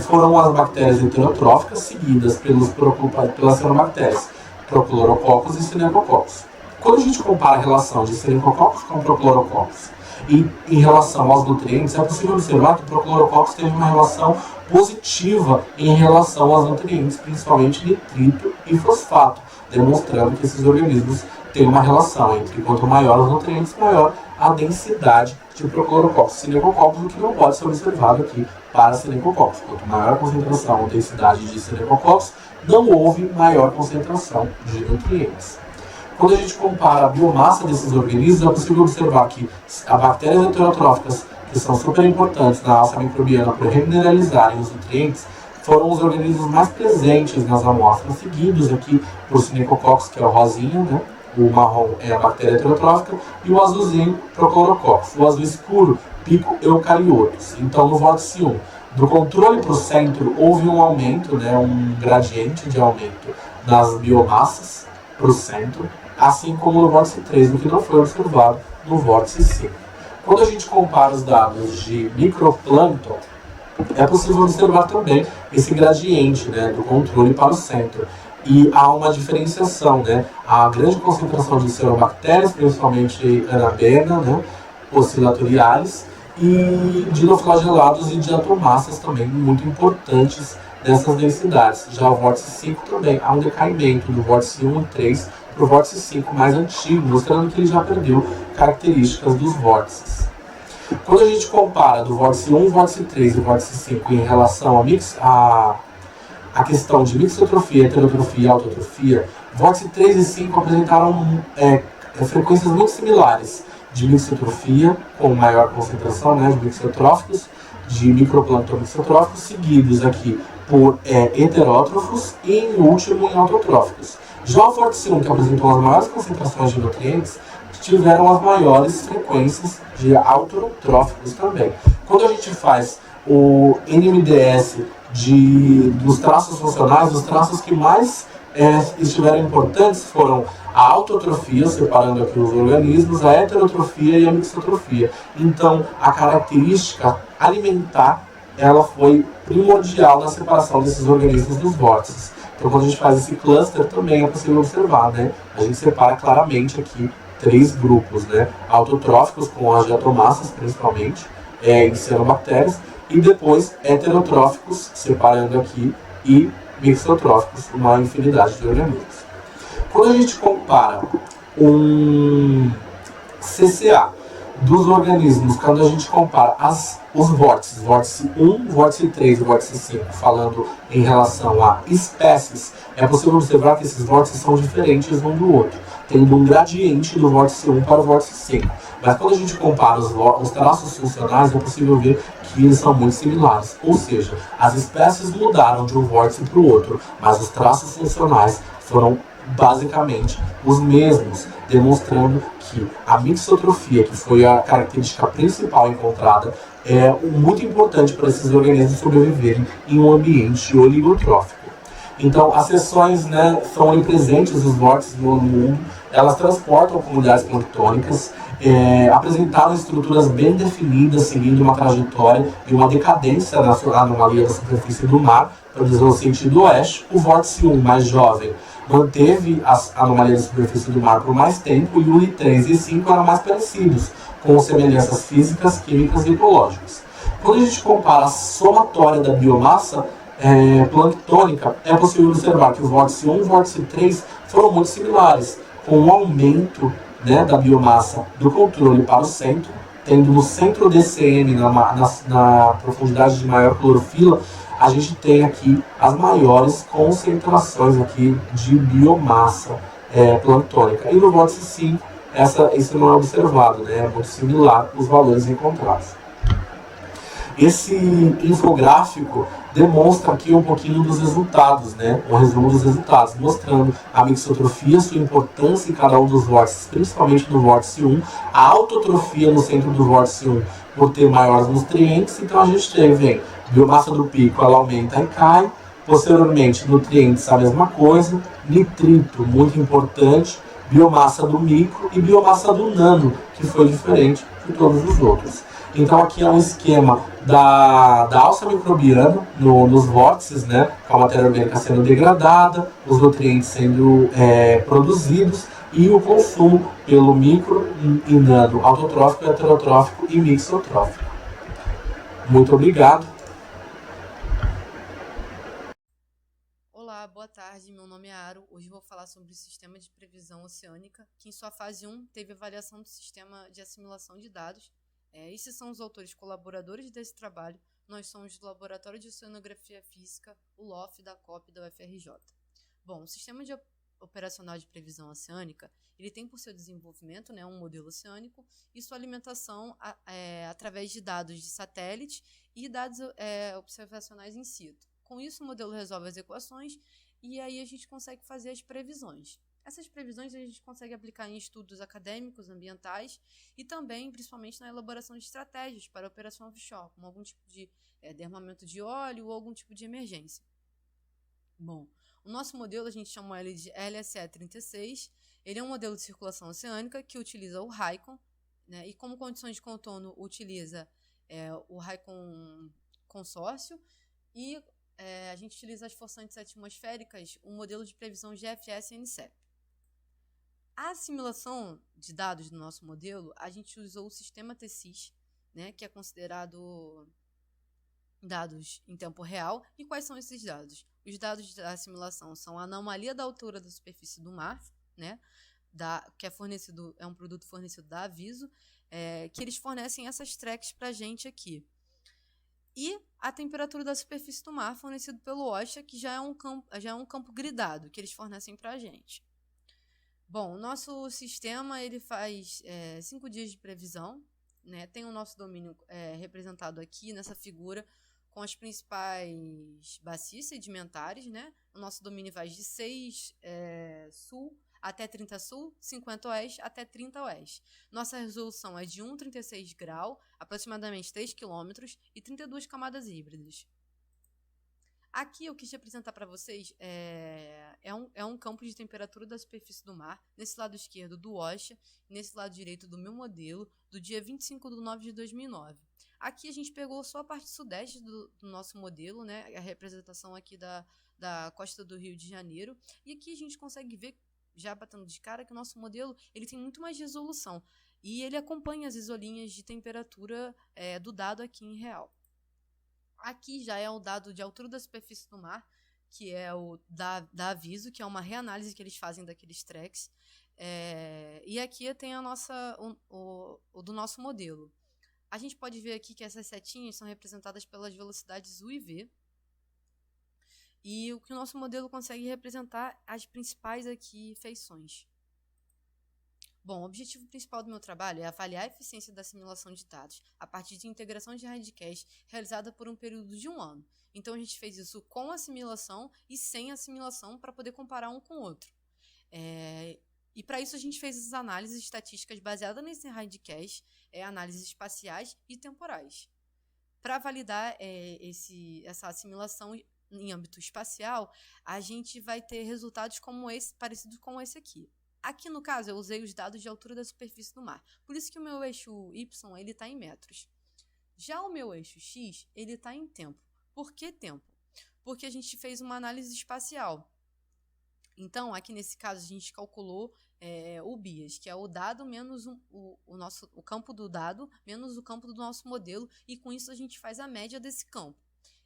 S10: foram as bactérias heterotróficas, seguidas pelas cianobactérias, Prochlorococcus e Senecococcus. Quando a gente compara a relação de Senecococcus com Prochlorococcus e em relação aos nutrientes, é possível observar que o Prochlorococcus teve uma relação positiva em relação aos nutrientes, principalmente nitrito e fosfato, demonstrando que esses organismos têm uma relação entre quanto maior os nutrientes, maior a densidade de Prochlorococcus. Senecococcus, o que não pode ser observado aqui para Senecococcus. Quanto maior a concentração ou densidade de Senecococcus, não houve maior concentração de nutrientes. Quando a gente compara a biomassa desses organismos, é possível observar que as bactérias heterotróficas, que são super importantes na alça microbiana para remineralizarem os nutrientes, foram os organismos mais presentes nas amostras, seguidos aqui por Senecococcus, que é o rosinha, né? O marrom é a bactéria heterotrófica, e o azulzinho, Prochlorococcus. O azul escuro, Pico-eucariotus. Então, no vórtice 1, do controle para o centro, houve um aumento, né? Um gradiente de aumento das biomassas para o centro, assim como no vórtice 3, o que não foi observado no vórtice 5. Quando a gente compara os dados de microplâncton, é possível observar também esse gradiente, né, do controle para o centro. E há uma diferenciação, né? A grande concentração de cianobactérias, principalmente anabena, né, oscilatorialis, e dinoflagelados e diatomassas também muito importantes dessas densidades. Já o vórtice 5 também há um decaimento do vórtice 1 e 3 para o vórtice 5 mais antigo, mostrando que ele já perdeu características dos vórtices. Quando a gente compara do vórtice 1, vórtice 3 e vórtice 5 em relação a questão de mixotrofia, heterotrofia e autotrofia, vórtice 3 e 5 apresentaram frequências muito similares de mixotrofia, com maior concentração, né, de mixotróficos, de microplâncton mixotróficos, seguidos aqui por heterótrofos e, em último, em autotróficos. Já o vórtice 1, que apresentou as maiores concentrações de nutrientes, tiveram as maiores frequências de autotróficos também. Quando a gente faz o NMDS dos traços funcionais, os traços que mais estiveram importantes foram a autotrofia, separando aqui os organismos, a heterotrofia e a mixotrofia. Então, a característica alimentar, ela foi primordial na separação desses organismos dos vórtices. Então, quando a gente faz esse cluster, também é possível observar, né? A gente separa claramente aqui 3 grupos, né? Autotróficos, com as diatomassas, principalmente, em cianobactérias, e depois heterotróficos, separando aqui, e mixotróficos, uma infinidade de organismos. Quando a gente compara um CCA dos organismos, quando a gente compara os vórtices, vórtice 1, vórtice 3 e vórtice 5, falando em relação a espécies, é possível observar que esses vórtices são diferentes um do outro, tendo um gradiente do vórtice 1 para o vórtice 5. Mas quando a gente compara os traços funcionais, é possível ver que eles são muito similares. Ou seja, as espécies mudaram de um vórtice para o outro, mas os traços funcionais foram basicamente os mesmos, demonstrando que a mixotrofia, que foi a característica principal encontrada, é muito importante para esses organismos sobreviverem em um ambiente oligotrófico. Então, as seções, né, são onipresentes dos vórtices no mundo, elas transportam comunidades planctônicas, apresentaram estruturas bem definidas, seguindo uma trajetória e uma decadência na anomalia da superfície do mar, para dizer o sentido oeste. O vórtice 1, mais jovem, manteve as anomalias da superfície do mar por mais tempo, e o I3 e 5 eram mais parecidos, com semelhanças físicas, químicas e ecológicas. Quando a gente compara a somatória da biomassa planctônica, é possível observar que o vórtice 1 e o vórtice 3 foram muito similares, com um aumento, né, da biomassa do controle para o centro, tendo no centro DCM, na profundidade de maior clorofila, a gente tem aqui as maiores concentrações aqui de biomassa planctônica. E no vórtice 5, isso não é observado, né? É muito similar os valores encontrados. Esse infográfico demonstra aqui um pouquinho dos resultados, né? Um resumo dos resultados, mostrando a mixotrofia, sua importância em cada um dos vórtices, principalmente no vórtice 1, a autotrofia no centro do vórtice 1, por ter maiores nutrientes. Então a gente tem biomassa do pico, ela aumenta e cai. Posteriormente, nutrientes, a mesma coisa. Nitrito, muito importante. Biomassa do micro e biomassa do nano, que foi diferente de todos os outros. Então aqui é um esquema da alça microbiana nos vórtices, né, com a matéria orgânica sendo degradada, os nutrientes sendo produzidos, e o consumo pelo micro e nano, autotrófico, heterotrófico e mixotrófico. Muito obrigado.
S11: Olá, boa tarde. Meu nome é Aro. Hoje vou falar sobre o sistema de previsão oceânica, que em sua fase 1 teve avaliação do sistema de assimilação de dados. Esses são os autores colaboradores desse trabalho. Nós somos do Laboratório de Oceanografia Física, o LOF, da COP da UFRJ. Bom, o sistema operacional de previsão oceânica, ele tem por seu desenvolvimento, né, um modelo oceânico e sua alimentação através de dados de satélite e dados observacionais in situ. Com isso, o modelo resolve as equações e aí a gente consegue fazer as previsões. Essas previsões a gente consegue aplicar em estudos acadêmicos, ambientais e também, principalmente, na elaboração de estratégias para a operação offshore, como algum tipo de derramamento de óleo ou algum tipo de emergência. Bom, o nosso modelo a gente chama ele de LSE-36. Ele é um modelo de circulação oceânica que utiliza o HYCON, né, e como condições de contorno utiliza o HYCON consórcio, e a gente utiliza as forçantes atmosféricas, o modelo de previsão GFS-NCEP. A assimilação de dados do nosso modelo, a gente usou o sistema TSIS, né, que é considerado dados em tempo real. E quais são esses dados? Os dados da assimilação são a anomalia da altura da superfície do mar, né, que é um produto fornecido da Aviso, que eles fornecem essas tracks para a gente aqui. E a temperatura da superfície do mar, fornecido pelo OSHA, que já é um campo gridado, que eles fornecem para a gente. Bom, o nosso sistema ele faz 5 dias de previsão, né? Tem o nosso domínio representado aqui nessa figura com as principais bacias sedimentares, né? O nosso domínio vai de 6 sul até 30 sul, 50 oeste até 30 oeste. Nossa resolução é de 1,36 grau, aproximadamente 3 km e 32 camadas híbridas. Aqui eu quis apresentar para vocês um campo de temperatura da superfície do mar, nesse lado esquerdo do OSHA e nesse lado direito do meu modelo, do dia 25 de nove de 2009. Aqui a gente pegou só a parte sudeste do nosso modelo, né, a representação aqui da costa do Rio de Janeiro, e aqui a gente consegue ver, já batendo de cara, que o nosso modelo ele tem muito mais resolução. e ele acompanha as isolinhas de temperatura do dado aqui em real. Aqui já é o dado de altura da superfície do mar, que é o da aviso, que é uma reanálise que eles fazem daqueles tracks. E aqui tem o do nosso modelo. A gente pode ver aqui que essas setinhas são representadas pelas velocidades U e V. E o que o nosso modelo consegue representar as principais aqui feições. Bom, o objetivo principal do meu trabalho é avaliar a eficiência da assimilação de dados a partir de integração de hardcache realizada por um período de 1 ano. Então a gente fez isso com assimilação e sem assimilação para poder comparar um com o outro. E para isso a gente fez as análises estatísticas baseadas nesse hardcache, análises espaciais e temporais. Para validar essa assimilação em âmbito espacial, a gente vai ter resultados parecidos com esse aqui. Aqui, no caso, eu usei os dados de altura da superfície do mar. Por isso que o meu eixo Y está em metros. Já o meu eixo X, ele está em tempo. Por que tempo? Porque a gente fez uma análise espacial. Então, aqui nesse caso, a gente calculou o bias, que é o dado menos o campo do dado, menos o campo do nosso modelo, e com isso a gente faz a média desse campo.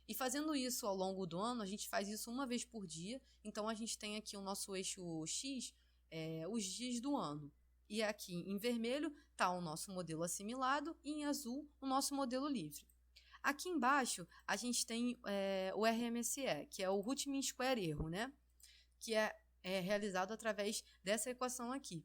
S11: E fazendo isso ao longo do ano, a gente faz isso uma vez por dia. Então, a gente tem aqui o nosso eixo X, os dias do ano. E aqui em vermelho está o nosso modelo assimilado e em azul o nosso modelo livre. Aqui embaixo a gente tem o RMSE, que é o Root Mean Square Erro, né? Que é realizado através dessa equação aqui,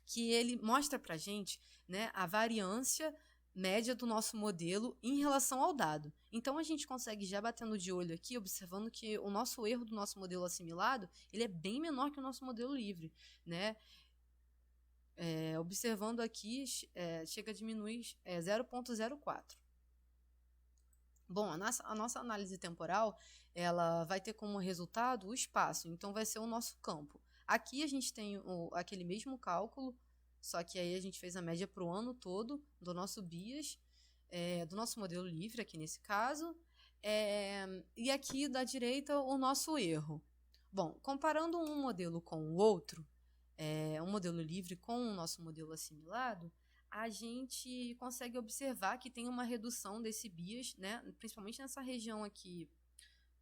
S11: que ele mostra para a gente, né, a variância média do nosso modelo em relação ao dado. Então a gente consegue, já batendo de olho aqui, observando que o nosso erro do nosso modelo assimilado ele é bem menor que o nosso modelo livre, né? Observando aqui, chega a diminuir 0,04. Bom, a nossa análise temporal ela vai ter como resultado o espaço, então vai ser o nosso campo. Aqui a gente tem aquele mesmo cálculo, só que aí a gente fez a média para o ano todo do nosso bias, do nosso modelo livre, aqui nesse caso, e aqui da direita o nosso erro. Bom, comparando um modelo com o outro, um modelo livre com o nosso modelo assimilado, a gente consegue observar que tem uma redução desse bias, né, principalmente nessa região aqui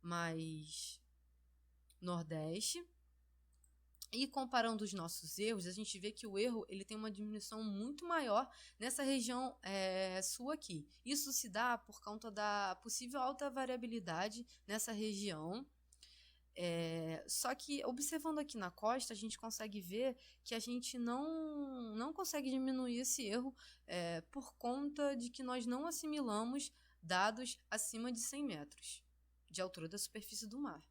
S11: mais nordeste. E comparando os nossos erros, a gente vê que o erro ele tem uma diminuição muito maior nessa região sul aqui. Isso se dá por conta da possível alta variabilidade nessa região. Só que, observando aqui na costa, a gente consegue ver que a gente não consegue diminuir esse erro por conta de que nós não assimilamos dados acima de 100 metros de altura da superfície do mar.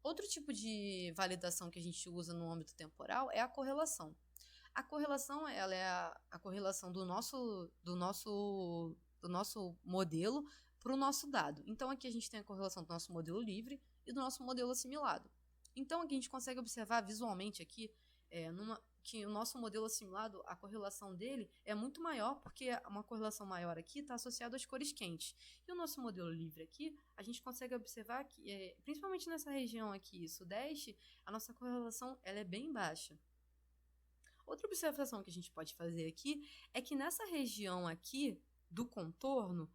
S11: Outro tipo de validação que a gente usa no âmbito temporal é a correlação. A correlação ela é a correlação do nosso modelo para o nosso dado. Então, aqui a gente tem a correlação do nosso modelo livre e do nosso modelo assimilado. Então, aqui a gente consegue observar visualmente aqui que o nosso modelo assimilado, a correlação dele é muito maior, porque uma correlação maior aqui está associada às cores quentes. E o nosso modelo livre aqui, a gente consegue observar que, principalmente nessa região aqui, sudeste, a nossa correlação ela é bem baixa. Outra observação que a gente pode fazer aqui é que nessa região aqui do contorno,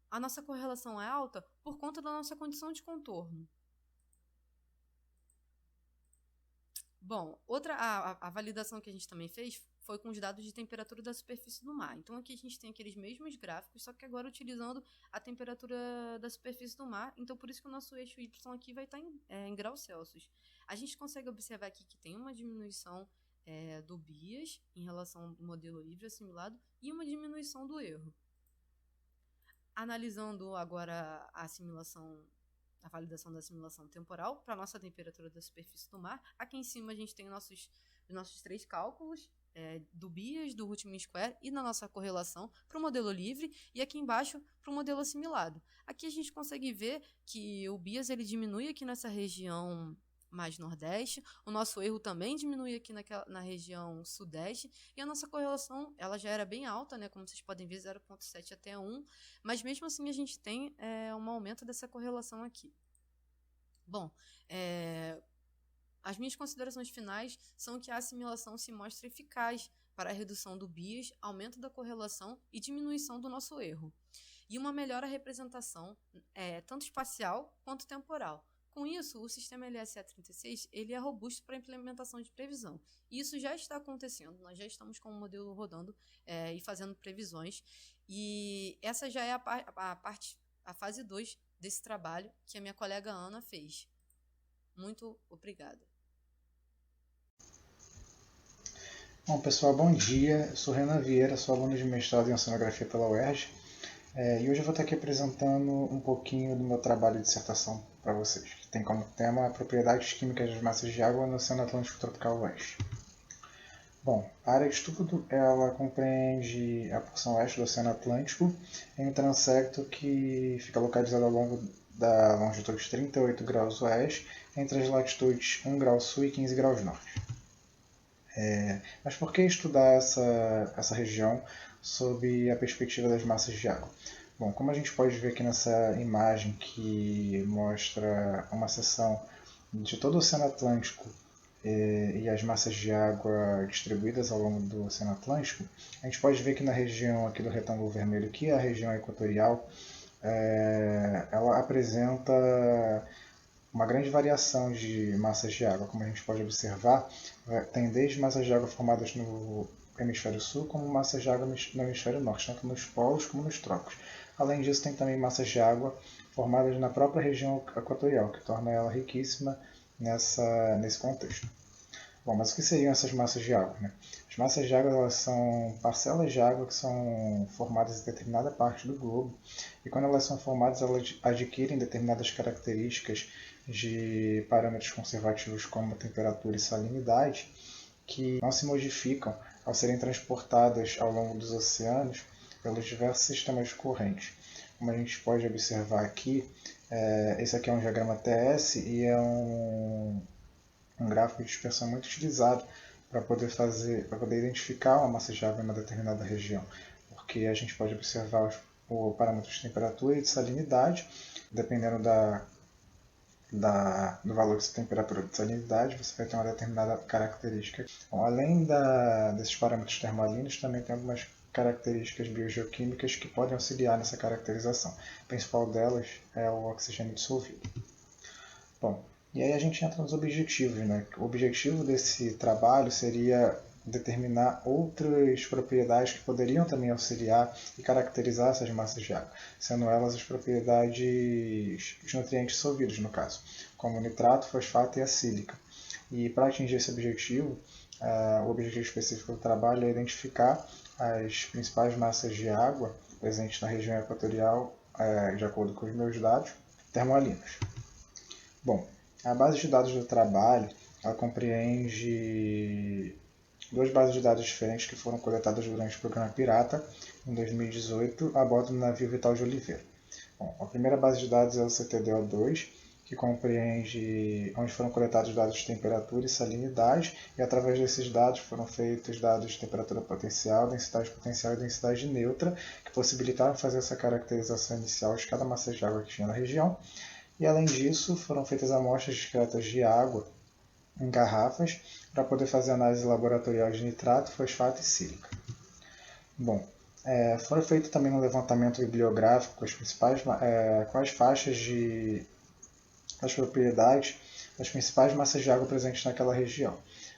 S11: a nossa correlação é alta por conta da nossa condição de contorno. Bom, a validação que a gente também fez foi com os dados de temperatura da superfície do mar. Então, aqui a gente tem aqueles mesmos gráficos, só que agora utilizando a temperatura da superfície do mar. Então, por isso que o nosso eixo Y aqui vai estar em graus Celsius. A gente consegue observar aqui que tem uma diminuição do bias em relação ao modelo livre assimilado e uma diminuição do erro. Analisando agora a validação da assimilação temporal para a nossa temperatura da superfície do mar. Aqui em cima a gente tem os nossos 3 cálculos do bias, do Root Mean Square e da nossa correlação para o modelo livre e aqui embaixo para o modelo assimilado. Aqui a gente consegue ver que o bias ele diminui aqui nessa região mais nordeste, o nosso erro também diminui aqui na região sudeste, e a nossa correlação ela já era bem alta, né, como vocês podem ver, 0,7 até 1, mas mesmo assim a gente tem um aumento dessa correlação aqui. Bom, as minhas considerações finais são que a assimilação se mostra eficaz para a redução do bias, aumento da correlação e diminuição do nosso erro, e uma melhor representação, tanto espacial quanto temporal. Com isso, o sistema LSA36 ele é robusto para a implementação de previsão. E isso já está acontecendo, nós já estamos com o modelo rodando e fazendo previsões. E essa já é a fase 2 desse trabalho que a minha colega Ana fez. Muito obrigada.
S12: Bom, pessoal, bom dia. Eu sou Renan Vieira, sou aluno de mestrado em Oceanografia pela UERJ. E hoje eu vou estar aqui apresentando um pouquinho do meu trabalho de dissertação para vocês, que tem como tema propriedades químicas das massas de água no Oceano Atlântico Tropical Oeste. Bom, a área de estudo ela compreende a porção oeste do Oceano Atlântico em um transecto que fica localizado ao longo da longitude 38 graus oeste, entre as latitudes 1 grau sul e 15 graus norte. Mas por que estudar essa região sob a perspectiva das massas de água? Bom, como a gente pode ver aqui nessa imagem que mostra uma seção de todo o Oceano Atlântico e as massas de água distribuídas ao longo do Oceano Atlântico, a gente pode ver que na região aqui do retângulo vermelho, que é a região equatorial, ela apresenta uma grande variação de massas de água. Como a gente pode observar, tem desde massas de água formadas no hemisfério sul, como massas de água no hemisfério norte, tanto nos polos como nos trópicos. Além disso, tem também massas de água formadas na própria região equatorial, que torna ela riquíssima nesse contexto. Bom, mas o que seriam essas massas de água, né? As massas de água elas são parcelas de água que são formadas em determinada parte do globo, e quando elas são formadas, elas adquirem determinadas características de parâmetros conservativos como temperatura e salinidade, que não se modificam ao serem transportadas ao longo dos oceanos pelos diversos sistemas de corrente. Como a gente pode observar aqui, esse aqui é um diagrama TS e é um gráfico de dispersão muito utilizado para poder identificar uma massa de água em uma determinada região, porque a gente pode observar o parâmetro de temperatura e de salinidade, dependendo do valor de temperatura e de salinidade, você vai ter uma determinada característica. Bom, além desses parâmetros termalinos, também tem algumas características biogeoquímicas que podem auxiliar nessa caracterização. A principal delas é o oxigênio dissolvido. Bom, e aí a gente entra nos objetivos, né? O objetivo desse trabalho seria determinar outras propriedades que poderiam também auxiliar e caracterizar essas massas de água, sendo elas as propriedades dos nutrientes dissolvidos, no caso, como o nitrato, fosfato e a sílica. E para atingir esse objetivo, o objetivo específico do trabalho é identificar as principais massas de água presentes na região equatorial, de acordo com os meus dados termoalinos. Bom, a base de dados do trabalho ela compreende duas bases de dados diferentes que foram coletadas durante o programa Pirata, em 2018, a bordo do navio Vital de Oliveira. Bom, a primeira base de dados é o CTDO2, que compreende onde foram coletados dados de temperatura e salinidade, e através desses dados foram feitos dados de temperatura potencial e densidade neutra, que possibilitaram fazer essa caracterização inicial de cada massa de água que tinha na região. E além disso, foram feitas amostras discretas de água em garrafas para poder fazer análise laboratorial de nitrato, fosfato e sílica. Bom, foi feito também um levantamento bibliográfico com as faixas as propriedades das principais massas de água presentes naquela região.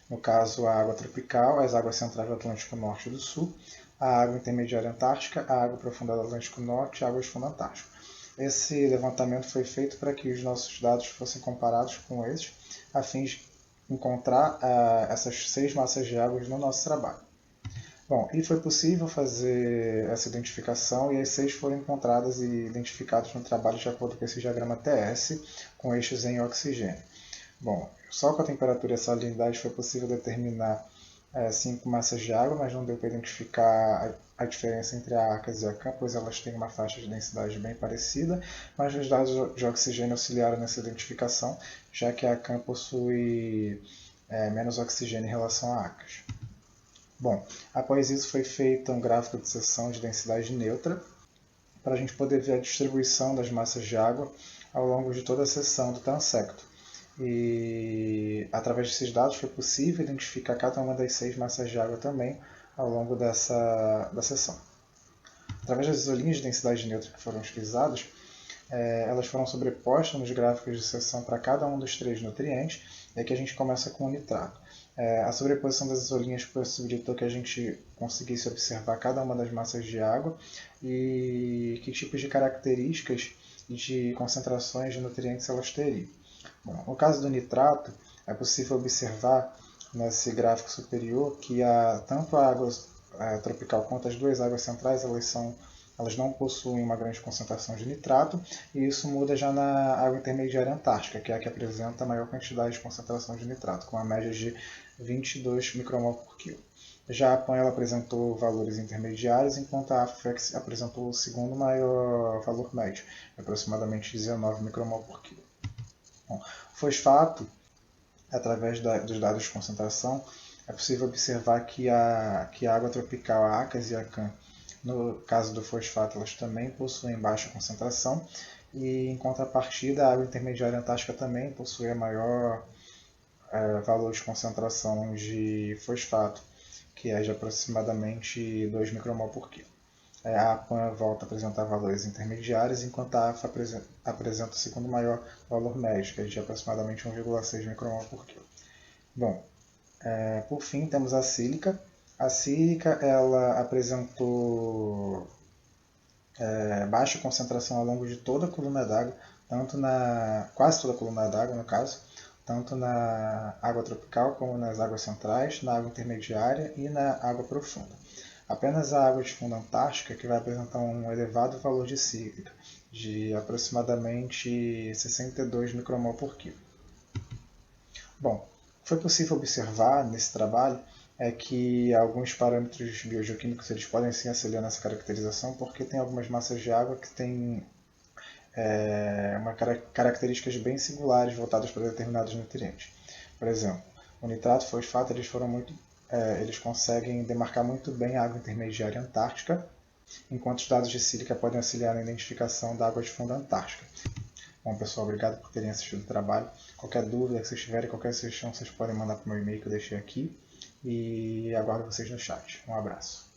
S12: No caso, a água tropical, as águas centrais do Atlântico Norte e do Sul, a água intermediária antártica, a água profunda do Atlântico Norte e águas fundo antártico. Esse levantamento foi feito para que os nossos dados fossem comparados com esses, a fim de encontrar essas 6 massas de água no nosso trabalho. Bom, e foi possível fazer essa identificação e as 6 foram encontradas e identificadas no trabalho de acordo com esse diagrama TS, com eixos em oxigênio. Bom, só com a temperatura e a salinidade foi possível determinar 5 massas de água, mas não deu para identificar a diferença entre a Arcas e a Cam, pois elas têm uma faixa de densidade bem parecida, mas os dados de oxigênio auxiliaram nessa identificação, já que a Cam possui menos oxigênio em relação à Arcas. Bom, após isso foi feito um gráfico de seção de densidade neutra, para a gente poder ver a distribuição das massas de água ao longo de toda a seção do transecto. E através desses dados foi possível identificar cada uma das 6 massas de água também ao longo da sessão. Através das isolinhas de densidade neutra que foram utilizadas, elas foram sobrepostas nos gráficos de seção para cada um dos 3 nutrientes, e aqui a gente começa com o nitrato. A sobreposição das isolinhas possibilitou que a gente conseguisse observar cada uma das massas de água e que tipos de características e de concentrações de nutrientes elas teriam. Bom, no caso do nitrato, é possível observar nesse gráfico superior que tanto a água tropical quanto as 2 águas centrais elas não possuem uma grande concentração de nitrato, e isso muda já na água intermediária antártica, que é a que apresenta a maior quantidade de concentração de nitrato, com uma média de 22 micromol por quilo. Já a PAN ela apresentou valores intermediários, enquanto a AFEX apresentou o segundo maior valor médio, aproximadamente 19 micromol por quilo. Bom, fosfato, através dos dados de concentração, é possível observar que a água tropical, a ACAS e a CAN, no caso do fosfato, elas também possuem baixa concentração, e em contrapartida, a água intermediária antártica também possui a maior valor de concentração de fosfato, que é de aproximadamente 2 micromol por quilo. A PAN volta a apresentar valores intermediários, enquanto a AFA apresenta o segundo maior valor médio, que é de aproximadamente 1,6 micromol por quilo. Bom, por fim, temos a sílica. A sílica ela apresentou baixa concentração ao longo de toda a coluna d'água, quase toda a coluna d'água, no caso, tanto na água tropical como nas águas centrais, na água intermediária e na água profunda. Apenas a água de fundo antártica que vai apresentar um elevado valor de sílica, de aproximadamente 62 micromol por quilo. Bom, o que foi possível observar nesse trabalho é que alguns parâmetros biogeoquímicos eles podem sim auxiliar nessa caracterização, porque tem algumas massas de água que têm características bem singulares voltadas para determinados nutrientes. Por exemplo, o nitrato e o fosfato eles conseguem demarcar muito bem a água intermediária antártica, enquanto os dados de sílica podem auxiliar na identificação da água de fundo antártica. Bom, pessoal, obrigado por terem assistido o trabalho. Qualquer dúvida que vocês tiverem, qualquer sugestão, vocês podem mandar para o meu e-mail que eu deixei aqui. E aguardo vocês no chat. Um abraço.